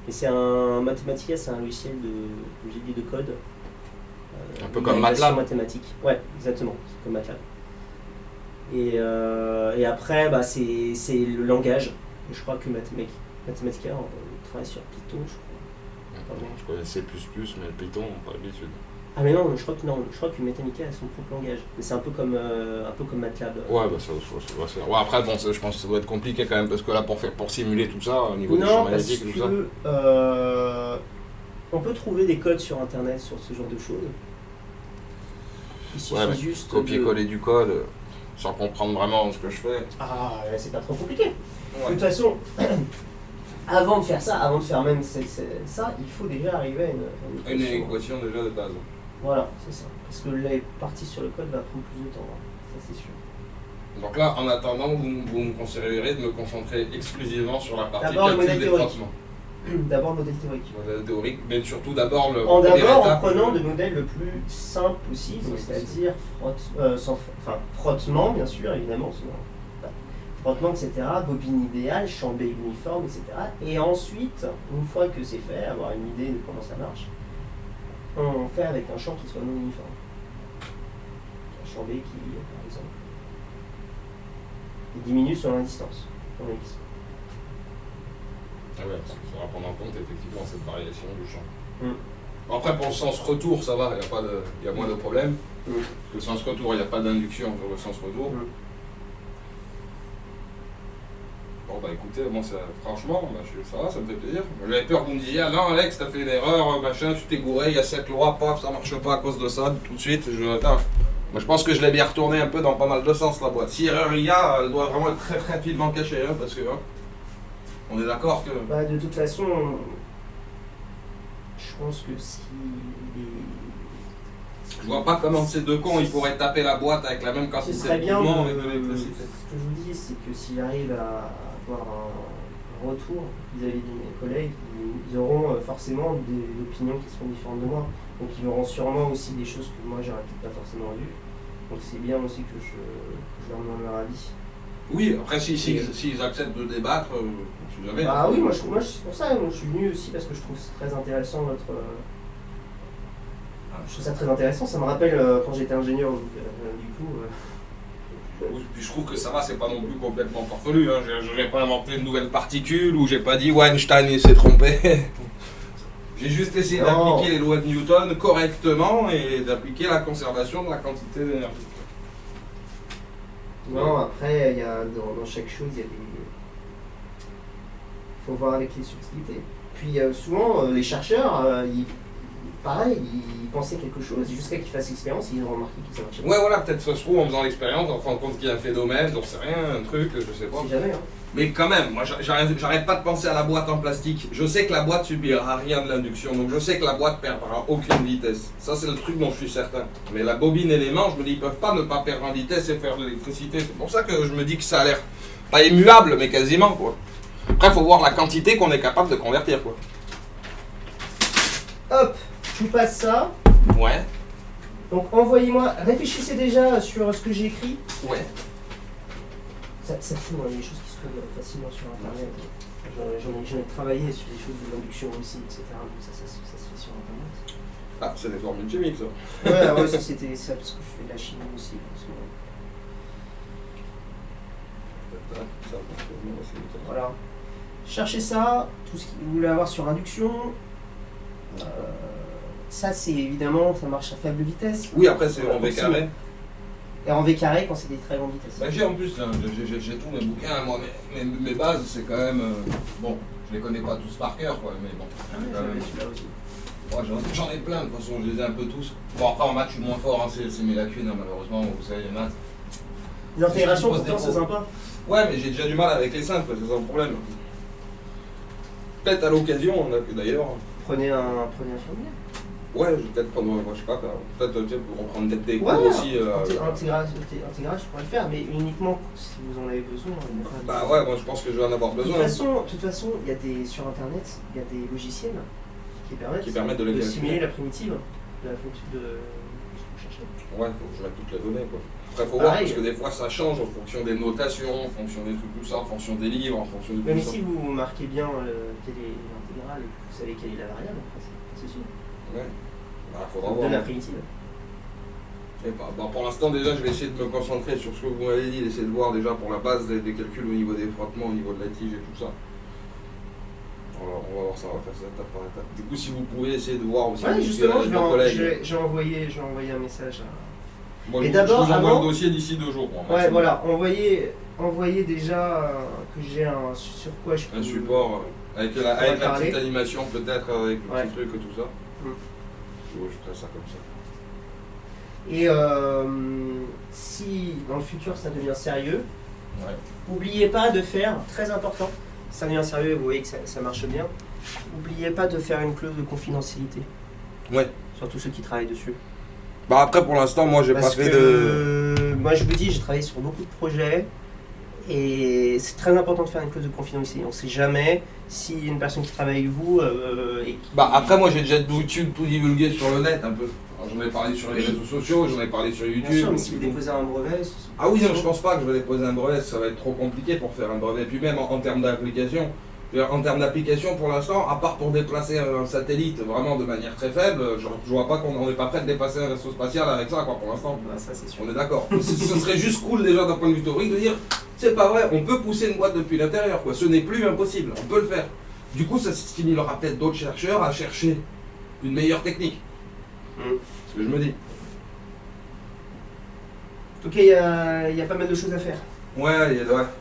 Et c'est Mathematica, c'est un logiciel de code. Un peu comme MATLAB. Mathématique. Ouais, exactement, c'est comme MATLAB. Et après, c'est le langage. Et je crois que Mathematica, on travaille sur Python, je crois. Je connais C++, mais Python, pas l'habitude. Ah mais non, je crois que Mathematica a son propre langage. Mais c'est un peu comme MATLAB. Ouais, ouais, après, bon, je pense que ça doit être compliqué quand même, parce que là, pour simuler tout ça, au niveau des champs magnétiques et tout ça. On peut trouver des codes sur internet sur ce genre de choses. Il suffit juste copier-coller du code sans comprendre vraiment ce que je fais. Ah, c'est pas trop compliqué. Ouais. De toute façon, avant de faire ça, même ça, il faut déjà arriver à une équation déjà de base. Voilà, c'est ça. Parce que la partie sur le code va prendre plus de temps, ça c'est sûr. Donc là, en attendant, vous me conseillerez de me concentrer exclusivement sur la partie calcul des frottements. D'abord le modèle théorique. Modèle théorique, mais surtout d'abord en prenant le modèle le plus simple possible, c'est-à-dire frottement, bien sûr, évidemment, sinon, frottement, etc., bobine idéale, champ B uniforme, etc. Et ensuite, une fois que c'est fait, avoir une idée de comment ça marche, on fait avec un champ qui soit non uniforme. Un champ B qui, par exemple, diminue selon la distance, en X. Ah ouais, parce qu'il faudra prendre en compte effectivement cette variation du champ. Après, pour le sens retour, ça va, il y a moins de problèmes. Parce que le sens retour, il n'y a pas d'induction sur le sens retour. Bon, bah écoutez, moi franchement, ça va, ça me fait plaisir. J'avais peur que vous me disiez, ah non Alex, t'as fait une erreur, machin, tu t'es gouré, il y a cette loi, paf, ça marche pas à cause de ça, tout de suite. Attends. Moi je pense que je l'ai bien retourné un peu dans pas mal de sens la boîte. Si erreur il y a, elle doit vraiment être très rapidement cachée, hein, parce que on est d'accord que. Bah de toute façon, je pense que si Je vois pas comment ces deux cons ils pourraient taper la boîte avec la même quantité de mouvement et de l'électricité. Ce que je vous dis, c'est que s'il arrive à avoir un retour vis-à-vis de mes collègues, ils auront forcément des opinions qui seront différentes de moi. Donc ils verront sûrement aussi des choses que moi j'aurais peut-être pas forcément vues. Donc c'est bien aussi que je leur demande leur avis. Oui, après s'ils acceptent de débattre, je sais jamais. Bah oui, moi c'est pour ça, moi je suis venu aussi parce que je trouve très intéressant votre. Je trouve ça très intéressant, ça me rappelle quand j'étais ingénieur, donc, du coup. Oui, puis je trouve que ça va, c'est pas non plus complètement farfelu. Hein. J'ai pas inventé une nouvelle particule ou j'ai pas dit Einstein il s'est trompé. J'ai juste essayé d'appliquer les lois de Newton correctement et d'appliquer la conservation de la quantité d'énergie. Non, après, il y a, dans chaque chose, il y a des. Il faut voir avec les subtilités. Puis souvent, les chercheurs, pareil, ils pensaient quelque chose, jusqu'à qu'ils fassent l'expérience, ils ont remarqué que ça marchait pas. Ouais, voilà, peut-être ça se trouve en faisant l'expérience, on se rend compte qu'il y a un phénomène, j'en sais rien, un truc, je sais pas. Si jamais, hein. Mais quand même, moi j'arrête pas de penser à la boîte en plastique. Je sais que la boîte subira rien de l'induction, donc je sais que la boîte perdra aucune vitesse. Ça c'est le truc dont je suis certain. Mais la bobine et l'aimant, je me dis, ils peuvent pas ne pas perdre en vitesse et faire de l'électricité. C'est pour ça que je me dis que ça a l'air pas immuable, mais quasiment quoi. Après, faut voir la quantité qu'on est capable de convertir quoi. Hop, je vous passe ça. Ouais. Donc envoyez-moi, réfléchissez déjà sur ce que j'ai écrit. Ouais. Ça fout, il y a des choses qui se trouvent facilement sur internet. J'en ai travaillé sur des choses de l'induction aussi, etc. Donc ça se fait sur internet. Ah, c'est des formules chimiques ça. Ouais, ça c'était ça parce que je fais de la chimie aussi. Voilà. Cherchez ça, tout ce que vous voulez avoir sur induction. Ça c'est évidemment, ça marche à faible vitesse. Oui, après c'est en V carré. Et en V carré quand c'est des très grandes vitesses. Bah, j'ai en plus, j'ai tous mes bouquins, moi, mes bases, c'est quand même. Bon, je les connais pas tous par cœur, quoi, mais bon. Celui-là aussi. Ouais, j'en ai plein, de toute façon, je les ai un peu tous. Bon, après en maths, je suis moins fort, hein, c'est mes lacunes, hein, malheureusement, vous savez, les maths. L'intégration, pourtant, c'est sympa. Ouais, mais j'ai déjà du mal avec les simples, c'est ça le problème. Peut-être à l'occasion, on a d'ailleurs. Prenez un formulaire. Ouais, je vais peut-être prendre, moi, je sais pas, peut-être pour reprendre peut-être des cours aussi. Intégration, je pourrais le faire, mais uniquement si vous en avez besoin. Bah ouais, moi je pense que je vais en avoir besoin. De toute façon, il y a sur internet, il y a des logiciels qui permettent de simuler la primitive de la fonction de ce que vous cherchez. Ouais, faut que je mette toutes les données quoi. Après faut voir parce que des fois ça change en fonction des notations, en fonction des trucs tout ça, en fonction des livres, en fonction de tout ça. Mais si vous marquez bien quelle est l'intégrale et que vous savez quelle est la variable, c'est sûr. Ouais. Bah, faudra voir. De la primitive. Et bah, pour l'instant déjà je vais essayer de me concentrer sur ce que vous m'avez dit, d'essayer de voir déjà pour la base des calculs au niveau des frottements, au niveau de la tige et tout ça. Alors, on va voir ça, on va faire ça étape par étape. Du coup si vous pouvez essayer de voir aussi justement, j'ai envoyé un message à... Moi, je vous envoie le dossier d'ici 2 jours. Moi, ouais voilà, envoyez déjà que j'ai un sur quoi je peux... Un support avec la petite animation peut-être, avec le petit truc et tout ça. Je ferai ça comme ça. Et si dans le futur ça devient sérieux, n'oubliez pas de faire, très important, si ça devient sérieux et vous voyez que ça marche bien, n'oubliez pas de faire une clause de confidentialité. Ouais. Surtout ceux qui travaillent dessus. Bah après pour l'instant moi j'ai pas fait de... Moi je vous dis, j'ai travaillé sur beaucoup de projets et c'est très important de faire une clause de confidentialité. On ne sait jamais si une personne qui travaille avec vous... Bah après moi j'ai déjà tout divulgué sur le net un peu. J'en ai parlé sur les réseaux sociaux, j'en ai par sur YouTube. Bien sûr, mais si vous déposez un brevet... Ah oui, non, je pense pas que je vais déposer un brevet, ça va être trop compliqué pour faire un brevet. Puis même en termes d'application, pour l'instant, à part pour déplacer un satellite vraiment de manière très faible, je vois pas qu'on n'est pas prêt de dépasser un vaisseau spatial avec ça quoi, pour l'instant. Bah, ça, c'est sûr. On est d'accord. Ce serait juste cool déjà d'un point de vue théorique de dire, c'est pas vrai, on peut pousser une boîte depuis l'intérieur, quoi. Ce n'est plus impossible, on peut le faire. Du coup, ça stimulera peut-être d'autres chercheurs à chercher une meilleure technique. C'est ce que je me dis. En tout cas, il y a pas mal de choses à faire. Ouais,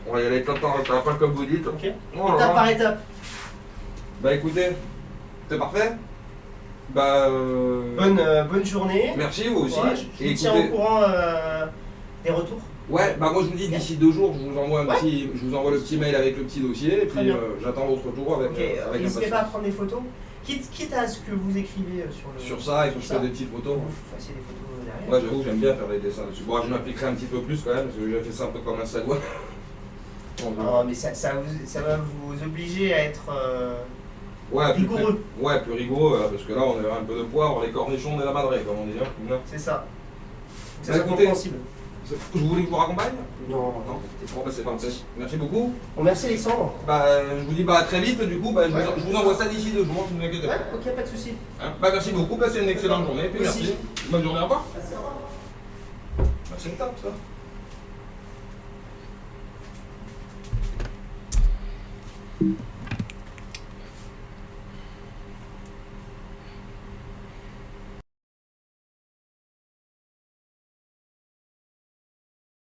on va y aller étape par étape, pas comme vous dites. Ok. Oh là Étape là. par étape. Bah écoutez, c'est parfait. Bah. Bonne journée. Merci, vous aussi. Ouais, je vous tiens au courant des retours. Ouais, bah moi je vous dis d'ici 2 jours, je vous envoie je vous envoie le petit mail avec le petit dossier et Très puis bien. J'attends votre retour avec. Avec N'hésitez pas à impatience. prendre des photos. Quitte à ce que vous écrivez Sur ça, il faut que je ça. fasse des petites photos. Vous fassiez des photos derrière. Ouais, j'avoue, j'aime bien faire des dessins dessus. Bon, je m'appliquerai un petit peu plus quand même, parce que j'ai fait ça un peu comme un sagouin. Non, mais ça va vous obliger à être Ouais, rigoureux. Plus rigoureux, parce que là on est un peu de poivre, les cornichons de la madrée, comme on dit. Hein. C'est ça. C'est Bah, écoutez, compréhensible. Vous voulez que je vous raccompagne? Non. Bon, bah c'est parti. Merci beaucoup. Bon, merci Alexandre. Bah, je vous dis à très vite, du coup, je vous envoie ça d'ici 2 jours, ne vous inquiétez pas. Ouais, ok, pas de soucis. Hein, bah, merci beaucoup, passez une excellente journée, puis Aussi. merci. Bonne journée, au revoir. Merci, au revoir. Bah, c'est une table, ça.